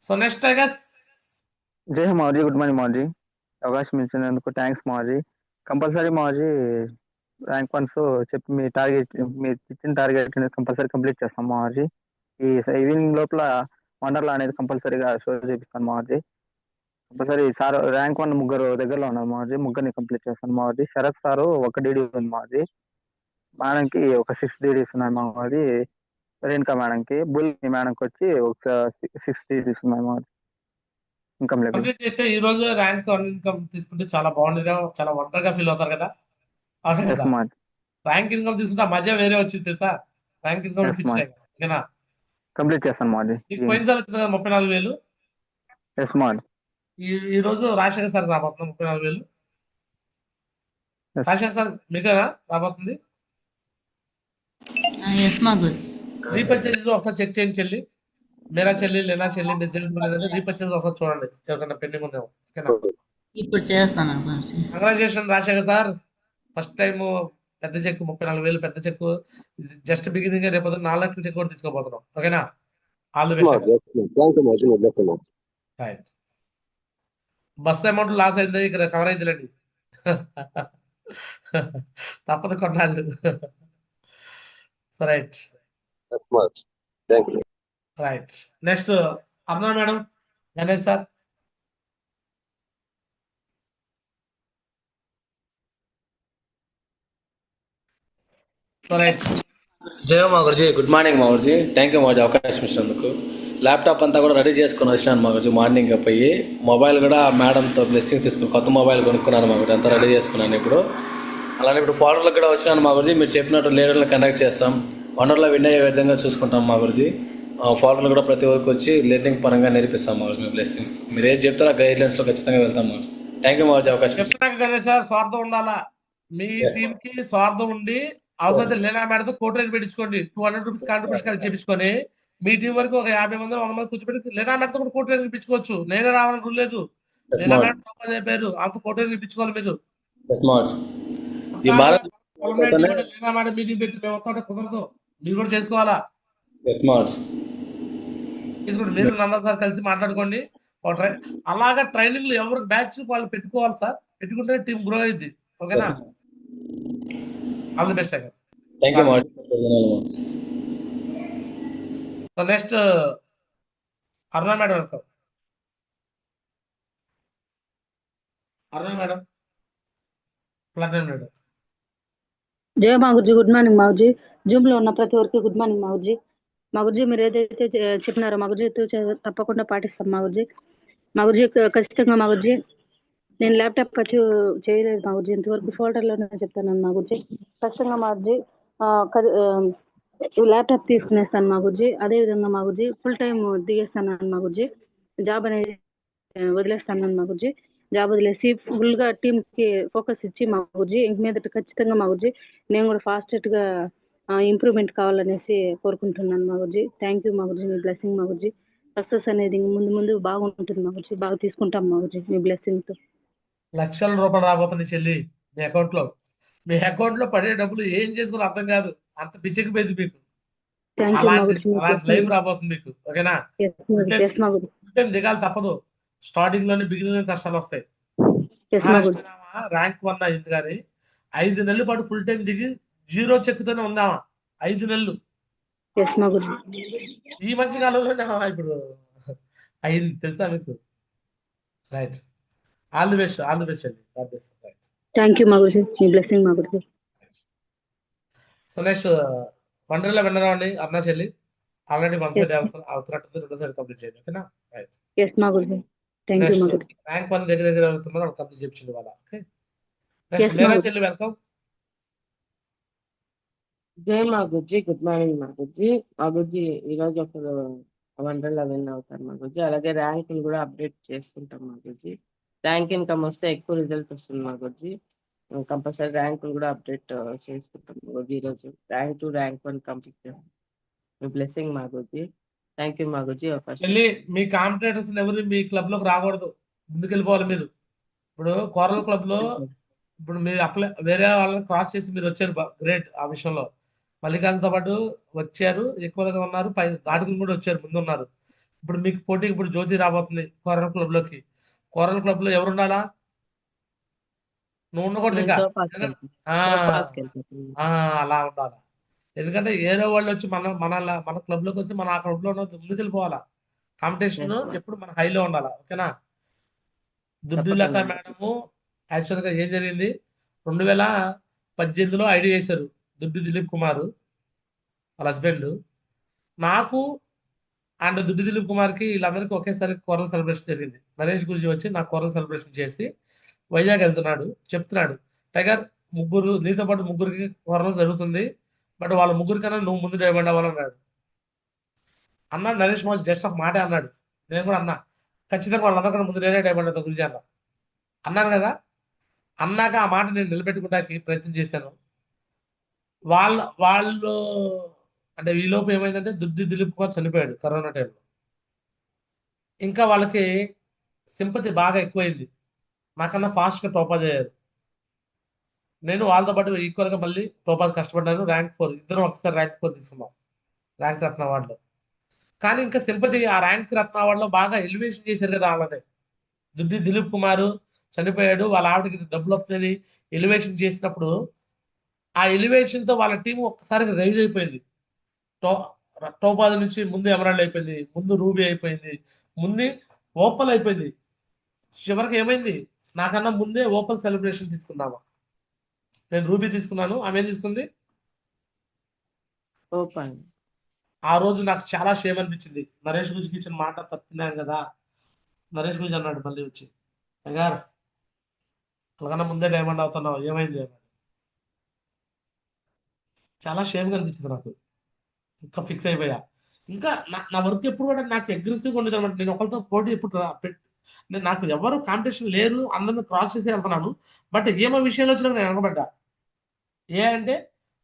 Speaker 1: So next tiger
Speaker 3: జై మావజీ. Good morning Mavaji. అవకాశం ఇచ్చినందుకు thanks Mavaji. Compulsory Mavaji rank 1 చెప్పి మీ ఇచ్చిన టార్గెట్ కంపల్సరీ కంప్లీట్ చేస్తాం మావజీ. ఈ ఈవినింగ్ లోపల వండర్లా అనేది కంపల్సరీగా షో చేపిస్తాను మావజీ. కంపల్సరీ సార్ ర్యాంక్ 1 ముగ్గురు దగ్గరలో ఉన్నారు మావజీ. ముగ్గురిని కంప్లీట్ చేస్తాను మావజీ. శరత్ సారు ఒక డీడీ ఉంది మావజీ. మేడంకి ఒక 6 డీడీస్ ఉన్నాయి మావజీ. రేణుకా మేడంకి, బుల్ మేడంకి వచ్చి ఒక 6 డీడీస్ ఉన్నాయి మావజీ. Income level.
Speaker 1: కంప్లీట్ చేస్తే ఈ రోజు ర్యాంక్ 1 ఇన్కమ్ తీసుకుంటే చాలా బాగుండేదిగా, చాలా వండర్గా ఫీల్ అవుతారు కదా. అవును
Speaker 3: ఎస్
Speaker 1: కదా?
Speaker 3: మావజీ.
Speaker 1: ర్యాంక్ ఇన్కమ్ తీసుకుంటే ఆ మధ్య వేరే వచ్చింది తెలుసా. Rank income
Speaker 3: Yes,
Speaker 1: ఇప్పించాయి. ఓకేనా?
Speaker 3: కంప్లీట్ చేస్తాను మావజీ.
Speaker 1: నీకు పోయినసారి వచ్చింది కదా 34,000.
Speaker 3: ఎస్ మావజీ.
Speaker 1: ఈ రోజు రాజశేఖర్ సార్ రాబోతుంది 34,000.
Speaker 3: Yes.
Speaker 1: రాజశేఖర్ సార్ మీకేనా రాబోతుంది?
Speaker 2: ఎస్ మా గురు.
Speaker 1: రీపర్చేజ్ ఒకసారి చెక్ చేయండి చెల్లి. మేరా చెల్లి, లేనా చెల్లి, డిజైన్స్ రీపర్చేజ్ ఒకసారి చూడండి ఎవరికైనా పెండింగ్ ఉందేమో. ఓకేనా?
Speaker 2: ఇప్పుడు చేస్తాను Guruji.
Speaker 1: Congratulation Rajasekhar sir. First time పెద్ద చెక్ 34,000 పెద్ద చెక్. Just beginning. రేపు 4 లక్షల చెక్ కూడా తీసుకోబోతున్నాం. ఓకేనా? All the best.
Speaker 8: Thank you Mavaji. మీ blessing Mavaji.
Speaker 1: Right. Bus amount loss అయింది, ఇక్కడ కవర్ అయిందిలేండి. తప్పదు కొన్నాళ్ళు. Right.
Speaker 8: Yes Mavaji. Thank you.
Speaker 1: Right. Next Aruna madam, Ganesh sir. Right.
Speaker 9: జయ మా గురుజీ. గుడ్ మార్నింగ్ మా గురుజీ. థ్యాంక్ యూ మా గురుజీ అవకాశం ఇచ్చినందుకు. ల్యాప్టాప్ అంతా కూడా రెడీ చేసుకుని వచ్చినాను మా గురుజీ. మార్నింగ్ పోయి మొబైల్ కూడా మేడంతో బ్లెస్సింగ్స్ తీసుకుని కొత్త మొబైల్ కొనుక్కున్నాను మా గురుజీ. అంతా రెడీ చేసుకున్నాను ఇప్పుడు. అలానే ఇప్పుడు ఫాలోవర్లకు కూడా వచ్చినాను మా గురుజీ. మీరు చెప్పినట్టు లీడర్లను కండక్ట్ చేస్తాం. వండర్లో విన్ అయ్యే విధంగా చూసుకుంటాం మా గురుజీ. ఫాలోవర్లు కూడా ప్రతి ఒక్కరికి వచ్చి లెర్నింగ్ పరంగా నేర్పిస్తాం మా గురుజీ. మీ బ్లెస్సింగ్స్ మీరు ఏది చెప్తారో గైడ్ లైన్స్లో ఖచ్చితంగా వెళ్తాం మా గురుజీ. థ్యాంక్ యూ మా గురుజీ అవకాశం.
Speaker 1: చెప్తున్నాక గణేష్ సార్, స్వార్థం ఉండాలా. మీ
Speaker 9: Yes,
Speaker 1: టీం కి స్వార్థం ఉండి అవసరం లేనా మేడతో కోటరీని పెట్టించుకోండి. 200 రూపీస్ కాంట్రిబ్యూషన్ చేపించుకొని మీ టీం వరకు ఒక 50 మంది 100 మంది కూర్చోబెట్టి లేనా మేడతో కూడా కోటరీని ఇప్పించుకోవచ్చు. నేనే రావాలని రూల్ లేదు.
Speaker 9: Yes,
Speaker 1: లేనా
Speaker 9: Lord.
Speaker 1: మేడం గొప్ప చెప్పారు, అంత కోటరీని ఇప్పించుకోవాలి మీరు.
Speaker 9: ఎస్ మా గురుజీ. ఈ భారత్
Speaker 1: లేనా మేడం మీటింగ్ పెట్టి మేము వస్తుంటే కుదరదు. మీరు కూడా చేసుకోవాలా.
Speaker 9: ఎస్ మా గురుజీ.
Speaker 1: తీసుకోండి. మీరు నందా సార్ కలిసి మాట్లాడుకోండి. అలాగా ట్రైనింగ్ లో ఎవరు బ్యాచ్ వాళ్ళు పెట్టుకోవాలి సార్. పెట్టుకుంటే టీం గ్రో అయింది. ఓకేనా? All the best.
Speaker 9: Thank you మా Guruji.
Speaker 1: So next Aruna madam welcome. అరుణ మేడం, ప్లాటినం మేడం.
Speaker 10: జయ మాగుర్జీ, గుడ్ మార్నింగ్ మాగుర్జీ. జూమ్ లో ఉన్న ప్రతి ఒక్కరికి గుడ్ మార్నింగ్ మాగుర్జీ. మాగుర్జీ మీరు ఏదైతే చెప్పినారో మాగుర్జీ తప్పకుండా పాటిస్తాం మాగుర్జీ. మాగుర్జీ ఖచ్చితంగా మాగుర్జీ. నేను ల్యాప్టాప్ ఖర్చు చేయలేదు మాగుర్జీ, ఇంతవరకు ఫోల్డర్లోనే చెప్తాను మాగుర్జీ. ఖచ్చితంగా మాగుర్జీ ల్యాప్టాప్ తీసుకునేస్తాను మాగుర్జీ. అదేవిధంగా మాగుర్జీ ఫుల్ టైం దిగేస్తాను మాగుర్జీ. జాబ్ అనేది వదిలేస్తాను మాగుర్జీ. జాబ్ వదిలేసి ఫుల్ గా టీమ్ కి ఫోకస్ ఇచ్చి మా గురించి ఇంక మీదట ఖచ్చితంగా మా గురించి నేను కూడా ఫాస్టెస్ట్ గా ఇంప్రూవ్మెంట్ కావాలనేసి కోరుకుంటున్నాను మా గురించి. థ్యాంక్ యూ మా గురించి, మీ బ్లెస్సింగ్ మా గురించి. సక్సెస్ అనేది ముందు ముందు బాగుంటుంది మా గురించి, బాగా తీసుకుంటాం మా గురించి మీ బ్లెస్సింగ్ తో.
Speaker 1: లక్షల రూపాయలు రాబోతుంది చెల్లి మీ అకౌంట్ లో. మీ అకౌంట్ లో పడే డబ్బులు ఏం చేసుకుని అర్థం కాదు, అంత పిచ్చెక్కిపోయింది మీకు.
Speaker 10: థ్యాంక్ యూ మా గురించి,
Speaker 1: అలాంటి లైఫ్ రాబోతుంది మీకు. ఓకేనా?
Speaker 10: ఎస్ మా గురించి,
Speaker 1: ఫుల్ దిగాలి తప్పదు. స్టార్టింగ్ లోనే బిగినింగ్ లోనే కష్టాలు వస్తాయి.
Speaker 10: ఎస్ మా గురించి.
Speaker 1: ర్యాంక్ 1 అయింది కానీ 5 నెలల పాటు ఫుల్ టైం దిగి 0 చెక్కుతోనే ఉందామా 5 నెలలు.
Speaker 10: ఎస్ మా గురించి.
Speaker 1: ఈ మధ్య కాలంలోనే ఇప్పుడు అయింది తెలుసా మీకు? Right. All the best, all the best అండి. రైట్.
Speaker 10: థ్యాంక్ యూ మా గురించి, మీ బ్లెస్సింగ్ మా గురించి.
Speaker 1: సో నెక్స్ట్ వండర్లా విన్నరా అండి అరుణ చెల్లి. ఆల్రెడీ 1 సైడ్ అవుతున్నట్టుంది, 2వ సైడ్ కంప్లీట్ చేయండి. ఓకేనా? రైట్.
Speaker 10: ఎస్ మా గురించి. థ్యాంక్ యూ మా గురించి.
Speaker 1: ర్యాంక్ 1 దగ్గర దగ్గర అవుతున్నారు, కంప్లీట్ చేయించండి వాళ్ళ. ఓకే. నెక్స్ట్ లేరా చెల్లి వెల్కమ్.
Speaker 4: జై మాగుర్జీ, గుడ్ మార్నింగ్ మాగుర్జీ. మాగుర్జీ ఈరోజు ఒకరు వండర్లా విన్ అవుతారు మాగుర్జీ. అలాగే ర్యాంకులు కూడా అప్డేట్ చేసుకుంటాం మాగుర్జీ. ర్యాంక్ ఇన్కమ్ వస్తే ఎక్కువ రిజల్ట్ వస్తుంది మాగుర్జీ. కంపల్సరీ ర్యాంకులు కూడా అప్డేట్ చేసుకుంటాం మాగుర్జీ. ఈరోజు ర్యాంక్ 2 ర్యాంక్ 1 కంప్లీట్ చేస్తాం. మీ బ్లెస్సింగ్ మాగుర్జీ. థ్యాంక్ యూ మాగుర్జీ.
Speaker 1: చెల్లి మీ కాంపిటేటర్స్ ఎవరు మీ క్లబ్ లోకి రాకూడదు, ముందుకెళ్ళిపోవాలి మీరు. ఇప్పుడు కోరల్ క్లబ్ లో ఇప్పుడు మీరు వేరే వాళ్ళని క్రాస్ చేసి మీరు వచ్చారు, గ్రేట్. ఆ విషయంలో మల్లికాంత్తో పాటు వచ్చారు, ఎక్కువగా ఉన్నారు, పై దాటుకుని కూడా వచ్చారు, ముందు ఉన్నారు. ఇప్పుడు మీకు పోటీకి ఇప్పుడు జ్యోతి రాబోతుంది కోరల్ క్లబ్ లోకి. కోరల్ క్లబ్ లో ఎవరు ఉండాలా? నువ్వు ఉండకూడదు ఇంకా. అలా ఉండాలా? ఎందుకంటే ఏదో వాళ్ళు వచ్చి మన క్లబ్ లోకి వస్తే మన ఆ క్లబ్ లో ముందుకెళ్ళిపోవాలా. కాంపిటీషన్ ఎప్పుడు మన హైలో ఉండాలా. ఓకేనా? దుడ్డిలత మేడము యాక్చువల్ గా ఏం జరిగింది, 2018లో ఐడి చేశారు దుడ్డి దిలీప్ కుమార్ వాళ్ళ హస్బెండ్. నాకు అండ్ దుడ్డి దిలీప్ కుమార్కి వీళ్ళందరికీ ఒకేసారి కోరల్ సెలబ్రేషన్ జరిగింది. నరేష్ గురించి వచ్చి నాకు కోరల్ సెలబ్రేషన్ చేసి వైజాగ్ వెళ్తున్నాడు, చెప్తున్నాడు టైగర్ ముగ్గురు నీతో పాటు ముగ్గురికి కోరల్ జరుగుతుంది, బట్ వాళ్ళ ముగ్గురు కన్నా నువ్వు ముందు డైమండ్ అవ్వాలన్నాడు. అన్నాడు నరేష్ మోహన్, జస్ట్ ఒక మాట అన్నాడు. నేను కూడా అన్నా ఖచ్చితంగా వాళ్ళందరికన్నా ముందు నేనే డైమండ్ అవుతా గురించి అన్నాను కదా. అన్నాక ఆ మాట నేను నిలబెట్టుకోవడానికి ప్రయత్నం చేశాను. వాళ్ళు అంటే ఈలోపు ఏమైందంటే దుడ్డి దిలీప్ కుమార్ చనిపోయాడు కరోనా టైంలో. ఇంకా వాళ్ళకి సింపతి బాగా ఎక్కువైంది, నాకన్నా ఫాస్ట్గా టోపాజ్ అయ్యారు. నేను వాళ్ళతో పాటు ఈక్వల్గా మళ్ళీ టోపాజ్ కష్టపడ్డాను. ర్యాంక్ 4 ఇద్దరం ఒకసారి ర్యాంక్ 4 తీసుకున్నాం ర్యాంక్ రత్న అవార్డులో. కానీ ఇంకా సింపతి ఆ ర్యాంక్ రత్న అవార్డులో బాగా ఎలివేషన్ చేశారు కదా వాళ్ళని. దుడ్డి దిలీప్ కుమార్ చనిపోయాడు, వాళ్ళ ఆవిడకి డబ్బులు వస్తుందని ఎలివేషన్ చేసినప్పుడు ఆ ఎలివేషన్తో వాళ్ళ టీం ఒక్కసారిగా రైజ్ అయిపోయింది. టోపాజ్ నుంచి ముందు ఎమరాల్డ్ అయిపోయింది, ముందు రూబీ అయిపోయింది, ముందు ఓపల్ అయిపోయింది. చివరికి ఏమైంది, నాకన్నా ముందే ఓపల్ సెలబ్రేషన్ తీసుకున్నామా. నేను రూబీ తీసుకున్నాను, ఆమె తీసుకుంది
Speaker 4: ఓపెన్.
Speaker 1: ఆ రోజు నాకు చాలా షేమ్ అనిపించింది. నరేష్ గురించి ఇచ్చిన మాట తప్పినాను కదా. నరేష్ గురించి అన్నాడు మళ్ళీ వచ్చి, గారు వాళ్ళకన్నా ముందే డైమండ్ అవుతున్నావు, ఏమైంది అన్నాడు. చాలా షేమ్గా అనిపించింది నాకు. ఇంకా ఫిక్స్ అయిపోయా. ఇంకా నా వర్క్ ఎప్పుడు కూడా నాకు అగ్రెసివ్గా ఉండేది అనమాట. నేను ఒకరితో పోటీ ఎప్పుడు నాకు ఎవరు కాంపిటీషన్ లేరు, అందరిని క్రాస్ చేసి వెళ్తున్నాను. బట్ ఏమో విషయాలు వచ్చినా నేను వెనకబడ్డా. అంటే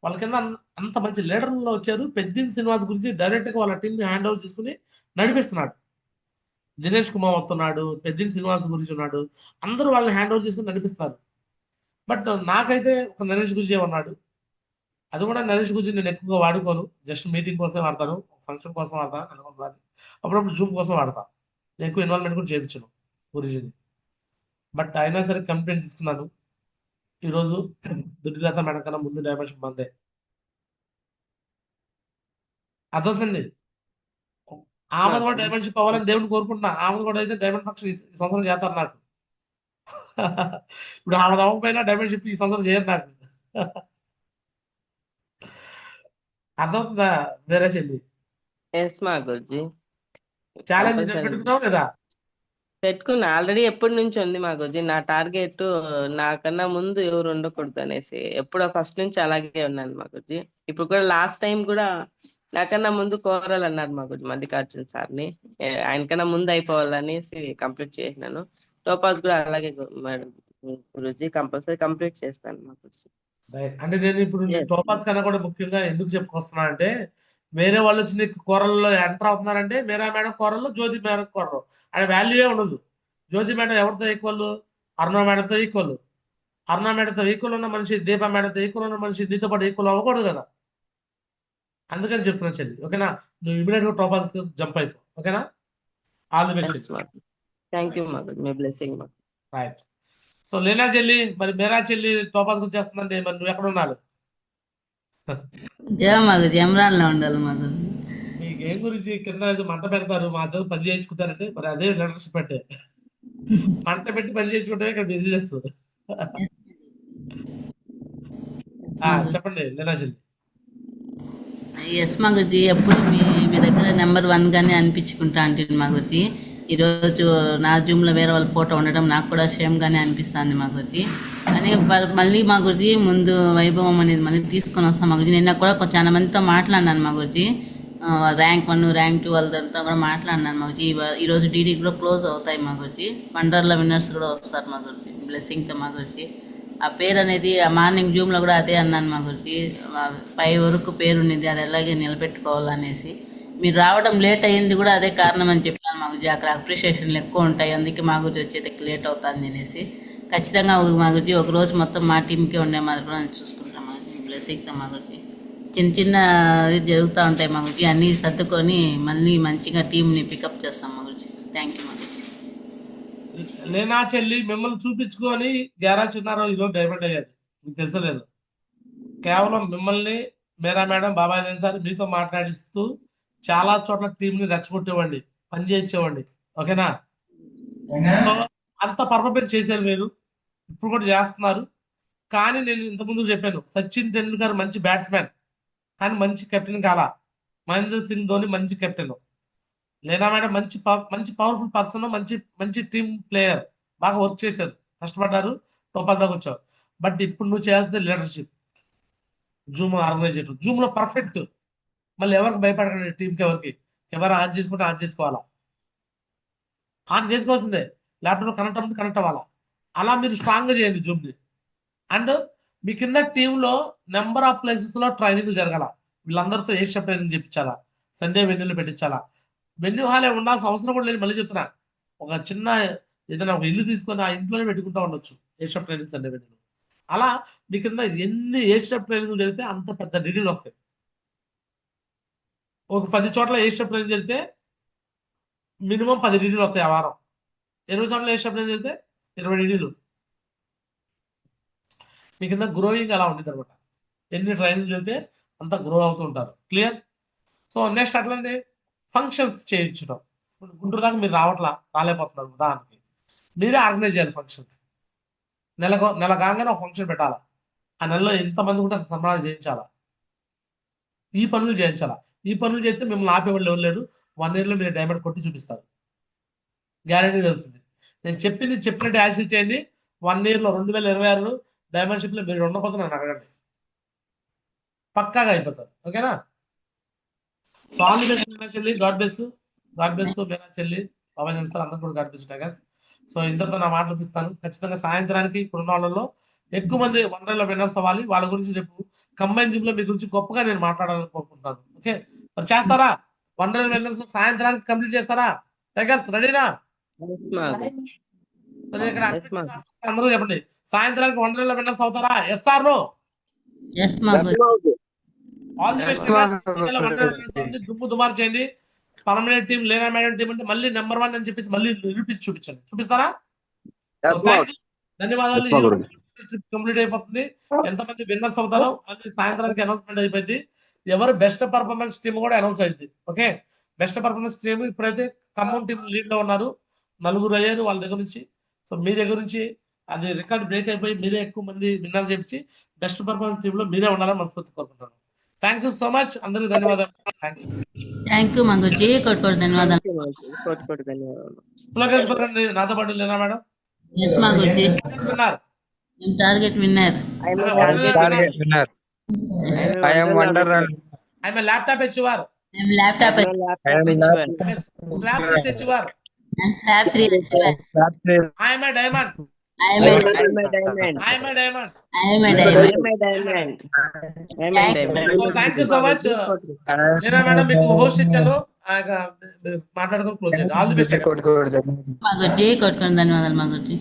Speaker 1: వాళ్ళ కింద అంత మంచి లీడర్లో వచ్చారు. పెద్దింటి శ్రీనివాస్ గురించి డైరెక్ట్గా వాళ్ళ టీంని హ్యాండ్ ఓవర్ చేసుకుని నడిపిస్తున్నాడు. దినేష్ కుమార్ వస్తున్నాడు, పెద్దింటి శ్రీనివాస్ గురించి ఉన్నాడు, అందరూ వాళ్ళని హ్యాండ్ ఓవర్ చేసుకుని నడిపిస్తారు. బట్ నాకైతే ఒక నరేష్ గురించి ఉన్నాడు. అది కూడా నరేష్ గురించి నేను ఎక్కువగా వాడుకోను, జస్ట్ మీటింగ్ కోసం వాడతాను, ఫంక్షన్ కోసం వాడతాను, అనుకోసారి అప్పుడప్పుడు జూమ్ కోసం వాడతాను. నేను ఎక్కువ ఇన్వాల్వ్మెంట్ కూడా చేయించను గురించి. బట్ అయినా సరే కంప్లైంట్ తీసుకున్నాను. ఈరోజు దుడ్డిలత మేడం కన్నా ముందు డైమెన్షన్ మందే. అర్థవుతుంది. ఆమెది కూడా డైమండ్ షిప్ అవ్వాలని దేవుడిని కోరుకుంటున్నా. ఆమెది కూడా అయితే డైమండ్ ఫంక్షన్ ఈ సంవత్సరం చేస్తారు నాకు. ఇప్పుడు ఆమెది అవ్వకపోయినా డైమండ్ షిప్ ఈ సంవత్సరం చేయరు నాకు. అర్థమవుతుందా వేరే చెల్లి?
Speaker 4: ఎస్ మా గురుజీ,
Speaker 1: ఛాలెంజ్
Speaker 4: కంపల్సరీ
Speaker 1: పెట్టుకుంటావు లేదా?
Speaker 4: పెట్టుకున్నా. ఆల్రెడీ ఎప్పటి నుంచి ఉంది మా గురుజీ. నా టార్గెట్ నాకన్నా ముందు ఎవరు ఉండకూడదు అనేసి ఎప్పుడో ఫస్ట్ నుంచి అలాగే ఉన్నాను మా గురుజీ. ఇప్పుడు కూడా లాస్ట్ టైం కూడా నాకన్నా ముందు కోరాలన్నారు మా గురుజీ మల్లికార్జున సార్ని. ఆయనకన్నా ముందు అయిపోవాలనేసి కంప్లీట్ చేసినాను. టోపాస్ కూడా అలాగే గురుజీ, కంపల్సరీ కంప్లీట్ చేస్తాను మా గురుజీ.
Speaker 1: అంటే నేను ఇప్పుడు టోపాస్ కన్నా కూడా ముఖ్యంగా ఎందుకు చెప్పుకొస్తున్నా అంటే, వేరే వాళ్ళు వచ్చి నీకు కూరల్లో ఎంటర్ అవుతున్నారంటే మీరా మేడం కూరల్లో జ్యోతి మేడం కూరలు ఆయన వాల్యూయే ఉండదు. జ్యోతి మేడం ఎవరితో ఈక్వల్? అరుణ మేడంతో ఈక్వల్. అరుణ మేడంతో ఈక్వల్ ఉన్న మనిషి దీపా మేడంతో ఈక్వల్ ఉన్న మనిషి నీతో పాటు ఈక్వల్ అవ్వకూడదు కదా. అందుకని చెప్తున్నా చెల్లి, ఓకేనా? నువ్వు ఇమీడియట్ గా టోపాస్ జంప్ అయిపో, ఓకేనా? All the best.
Speaker 4: Thank you మా గురుజీ, మీ బ్లెస్సింగ్ మా.
Speaker 1: రైట్. సో లేనా చెల్లి, మరి మేరా చెల్లి టోపాస్ వచ్చేస్తుందండి, మరి నువ్వు ఎక్కడ ఉండాలి?
Speaker 2: మా గురుజీ ఎమ్రాన్లో ఉండాలి మా గురుజీ.
Speaker 1: మీ గేమ్ గురించి కింద ఏదో మంట పెడతారు, మా దగ్గర పని చేయించుకుంటారంటే మరి అదే లీడర్షిప్ అంటే. మంట పెట్టి పని చేయించుకుంటే ఇక్కడ బిజినెస్. చెప్పండి లేనా చెల్లి.
Speaker 2: ఎస్ మా గురుజీ, ఎప్పుడు మీ దగ్గర నెంబర్ 1 గానే అనిపించుకుంటా అంటే మా గురుజీ. ఈరోజు నా జూమ్లో వేరే వాళ్ళ ఫోటో ఉండడం నాకు కూడా షేమ్గానే అనిపిస్తుంది మా గురుజీ. కానీ మళ్ళీ మా గురుజీ ముందు వైభవం అనేది మళ్ళీ తీసుకొని వస్తాం మా గురుజీ. నిన్న కూడా చాలా మందితో మాట్లాడినాను మా గురుజీ. ర్యాంక్ 1 ర్యాంక్ 2 వాళ్ళంతా కూడా మాట్లాడినాను మా గురుజీ. ఈరోజు డీడీ కూడా క్లోజ్ అవుతాయి మా గురుజీ. వండర్ల విన్నర్స్ కూడా వస్తారు మా గురుజీ, బ్లెస్సింగ్తో మా గురుజీ. ఆ పేరు అనేది ఆ మార్నింగ్ జూమ్లో కూడా అదే అన్నాను మా గురుజీ. 5 వరకు పేరు ఉన్నది, అది అలాగే నిలబెట్టుకోవాలనేసి. మీరు రావడం లేట్ అయ్యింది కూడా అదే కారణం అని చెప్పాను మా గురుజీ. అక్కడ అప్రిషియేషన్లు ఎక్కువ ఉంటాయి, అందుకే మా గురుజీ వచ్చేది లేట్ అవుతుంది అనేసి. ఖచ్చితంగా మా గురుజీ ఒక రోజు మొత్తం మా టీంకే ఉండే మాది కూడా చూసుకుంటాం మా గురుజీ, బ్లెస్సింగ్తో మా గురుజీ. చిన్న చిన్న జరుగుతూ ఉంటాయి మా గురుజీ, అన్నీ సర్దుకొని మళ్ళీ మంచిగా టీంని పికప్ చేస్తాం మా గురుజీ. థ్యాంక్ యూ మా గురుజీ.
Speaker 1: లేనా చెల్లి మిమ్మల్ని చూపించుకొని గ్యారా చిన్నారో ఈరోజు డైవర్ట్ అయ్యాడు, మీకు తెలుసలేదు. కేవలం మిమ్మల్ని మేరా మేడం బాబాయ్ సార్ మీతో మాట్లాడిస్తూ చాలా చోట్ల టీంని రెచ్చగొట్టేవాడి, పని చేయించేవాడి, ఓకేనా? అంత పర్ఫెక్ట్ చేశారు మీరు, ఇప్పుడు కూడా చేస్తున్నారు. కానీ నేను ఇంతకుముందు చెప్పాను, సచిన్ టెండూల్కర్ మంచి బ్యాట్స్మెన్ కానీ మంచి కెప్టెన్ కాలా. మహేంద్ర సింగ్ ధోని మంచి కెప్టెన్. లేనా మేడం మంచి పవర్ఫుల్ పర్సన్, మంచి టీమ్ ప్లేయర్, బాగా వర్క్ చేశారు, కష్టపడ్డారు, టోపాల్ దాకా వచ్చారు. బట్ ఇప్పుడు నువ్వు చేయాల్సింది లీడర్షిప్, జూమ్ ఆర్గనైజేటర్. జూమ్ లో పర్ఫెక్ట్, మళ్ళీ ఎవరికి భయపడకండి, టీంకి ఎవరికి కెమెరా ఆన్ చేసుకుంటే ఆన్ చేసుకోవాలా, ఆన్ చేసుకోవాల్సిందే. ల్యాప్టాప్ కనెక్ట్ అవ్వడం కనెక్ట్ అవ్వాలా. అలా మీరు స్ట్రాంగ్గా చేయండి జూమ్ని. అండ్ మీ కింద టీంలో నెంబర్ ఆఫ్ ప్లేసెస్లో ట్రైనింగ్ జరగాల. వీళ్ళందరితో ఏషియా ట్రైనింగ్ చేయించాలా, సండే వెన్యూలు పెట్టించాలా. వెన్యూ హాలే ఉండాల్సిన అవసరం కూడా లేదు. మళ్ళీ చెప్తున్నా, ఒక చిన్న ఏదైనా ఒక ఇల్లు తీసుకొని ఆ ఇంట్లోనే పెట్టుకుంటూ ఉండొచ్చు ఏషియా ట్రైనింగ్ సండే వెన్యూలు. అలా మీ కింద ఎన్ని ఏషియా ట్రైనింగ్ జరిగితే అంత పెద్ద డిగ్రీలు వస్తాయి. ఒక 10 చోట్ల ఏషియా ట్రైనింగ్ జరిగితే మినిమం 10 డిగ్రీలు వస్తాయి ఆ వారం. 20 చోట్ల ఏషియా ట్రైనింగ్ జరిగితే 20 డిగ్రీలు. మీ కింద గ్రోయింగ్ అలా ఉంటుంది అనమాట. ఎన్ని ట్రైనింగ్ జరిగితే అంత గ్రో అవుతూ ఉంటారు. క్లియర్? సో నెక్స్ట్ అట్లనే ఫంక్షన్స్ చేయించడం. గుంటూరు దాకా మీరు రాలేకపోతున్నారు, ఉదాహరణకి మీరే ఆర్గనైజ్ చేయాలి ఫంక్షన్స్. నెల కాగానే ఒక ఫంక్షన్ పెట్టాలా, ఆ నెలలో ఎంతమంది ఉంటే అంత సంబరాలు చేయించాలా, ఈ పనులు చేయించాలా. ఈ పనులు చేస్తే మిమ్మల్ని ఆపేవాళ్ళు ఎవరు లేరు. 1 yearలో మీరు డైమండ్ కొట్టి చూపిస్తారు, గ్యారెంటీ జరుగుతుంది. నేను చెప్పినట్టు యాక్సెస్ చేయండి. 1 yearలో 2026 డైమండ్ షిప్లో మీరు ఉండకపోతే నన్ను అడగండి, పక్కాగా అయిపోతారు, ఓకేనా? సో ఆల్ ది బెస్ట్ మేరా చెల్లి, గాడ్ బ్లెస్ మేరా చెల్లి, బాబాయ్ సార్ అందరూ కూడా గాడ్ బ్లెస్ టైగర్స్. సో ఇంతటితో నా మాటలు చూపిస్తాను. ఖచ్చితంగా సాయంత్రానికి ఇప్పుడున్న వాళ్ళలో ఎక్కువ మంది వండర్లో విన్నర్స్ అవ్వాలి. వాళ్ళ గురించి రేపు కంబైన్ జిమ్ లో మీ గురించి గొప్పగా నేను మాట్లాడాలని కోరుకుంటున్నాను. ఓకే, మరి చేస్తారా? వండర్ విన్నర్స్ సాయంత్రానికి కంప్లీట్ చేస్తారా టైగర్స్? రెడీనా? ఇక్కడ అందరూ చెప్పండి, సాయంత్రానికి వండర్లో విన్నర్స్ అవుతారా? Yes or no? All the best. దుమ్ము దుమారు చేయండి. Permanent team Leena madam team అంటే మళ్ళీ నెంబర్ 1 అని చెప్పేసి మళ్ళీ నిరూపించి చూపించండి. చూపిస్తారా? ధన్యవాదాలు. ట్రిప్ కంప్లీట్ అయిపోతుంది. ఎంతమంది విన్నర్స్ అవుతారో మళ్ళీ సాయంత్రానికి అనౌన్స్మెంట్ అయిపోయింది. ఎవరు బెస్ట్ పర్ఫార్మెన్స్ టీం కూడా అనౌన్స్ అయింది. ఓకే, బెస్ట్ పర్ఫార్మెన్స్ టీమ్ ఇప్పుడైతే ఖమ్మం టీం లీడ్లో ఉన్నారు, 4 అయ్యారు వాళ్ళ దగ్గర నుంచి. సో మీ దగ్గర నుంచి అది రికార్డ్ బ్రేక్ అయిపోయి మీరే ఎక్కువ మంది విన్నర్ చెప్పి బెస్ట్ పర్ఫార్మెన్స్ టీంలో మీరే ఉండాలని మనస్ఫూర్తి కోరుకుంటాను. థ్యాంక్ యూ సో మచ్, అందరికీ ధన్యవాదాలు. Thank you.
Speaker 2: థ్యాంక్ యూ మా గురుజీ, కోటి ధన్యవాదాలు.
Speaker 4: కోటి ధన్యవాదాలు.
Speaker 1: పులకేష్ పరండి నాతో పాటు లేనా మేడం?
Speaker 2: ఎస్ మా గురుజీ,
Speaker 1: విన్నారు
Speaker 2: మేము target winner.
Speaker 1: I'm laptop HR,
Speaker 2: మేము laptop
Speaker 1: slab 6 HR,
Speaker 2: and slab 3 HR.
Speaker 1: I'm a diamond,
Speaker 2: I'm a
Speaker 1: I'm a diamond. Thank you so much. Lena madam మీకు హోస్ట్ ఇచ్చాను, మాట్లాడుకొని క్లోజ్ చేయండి. ఆల్ ది బెస్ట్
Speaker 2: మా గురుజీ, కోటి ధన్యవాదాలు మా గురుజీ.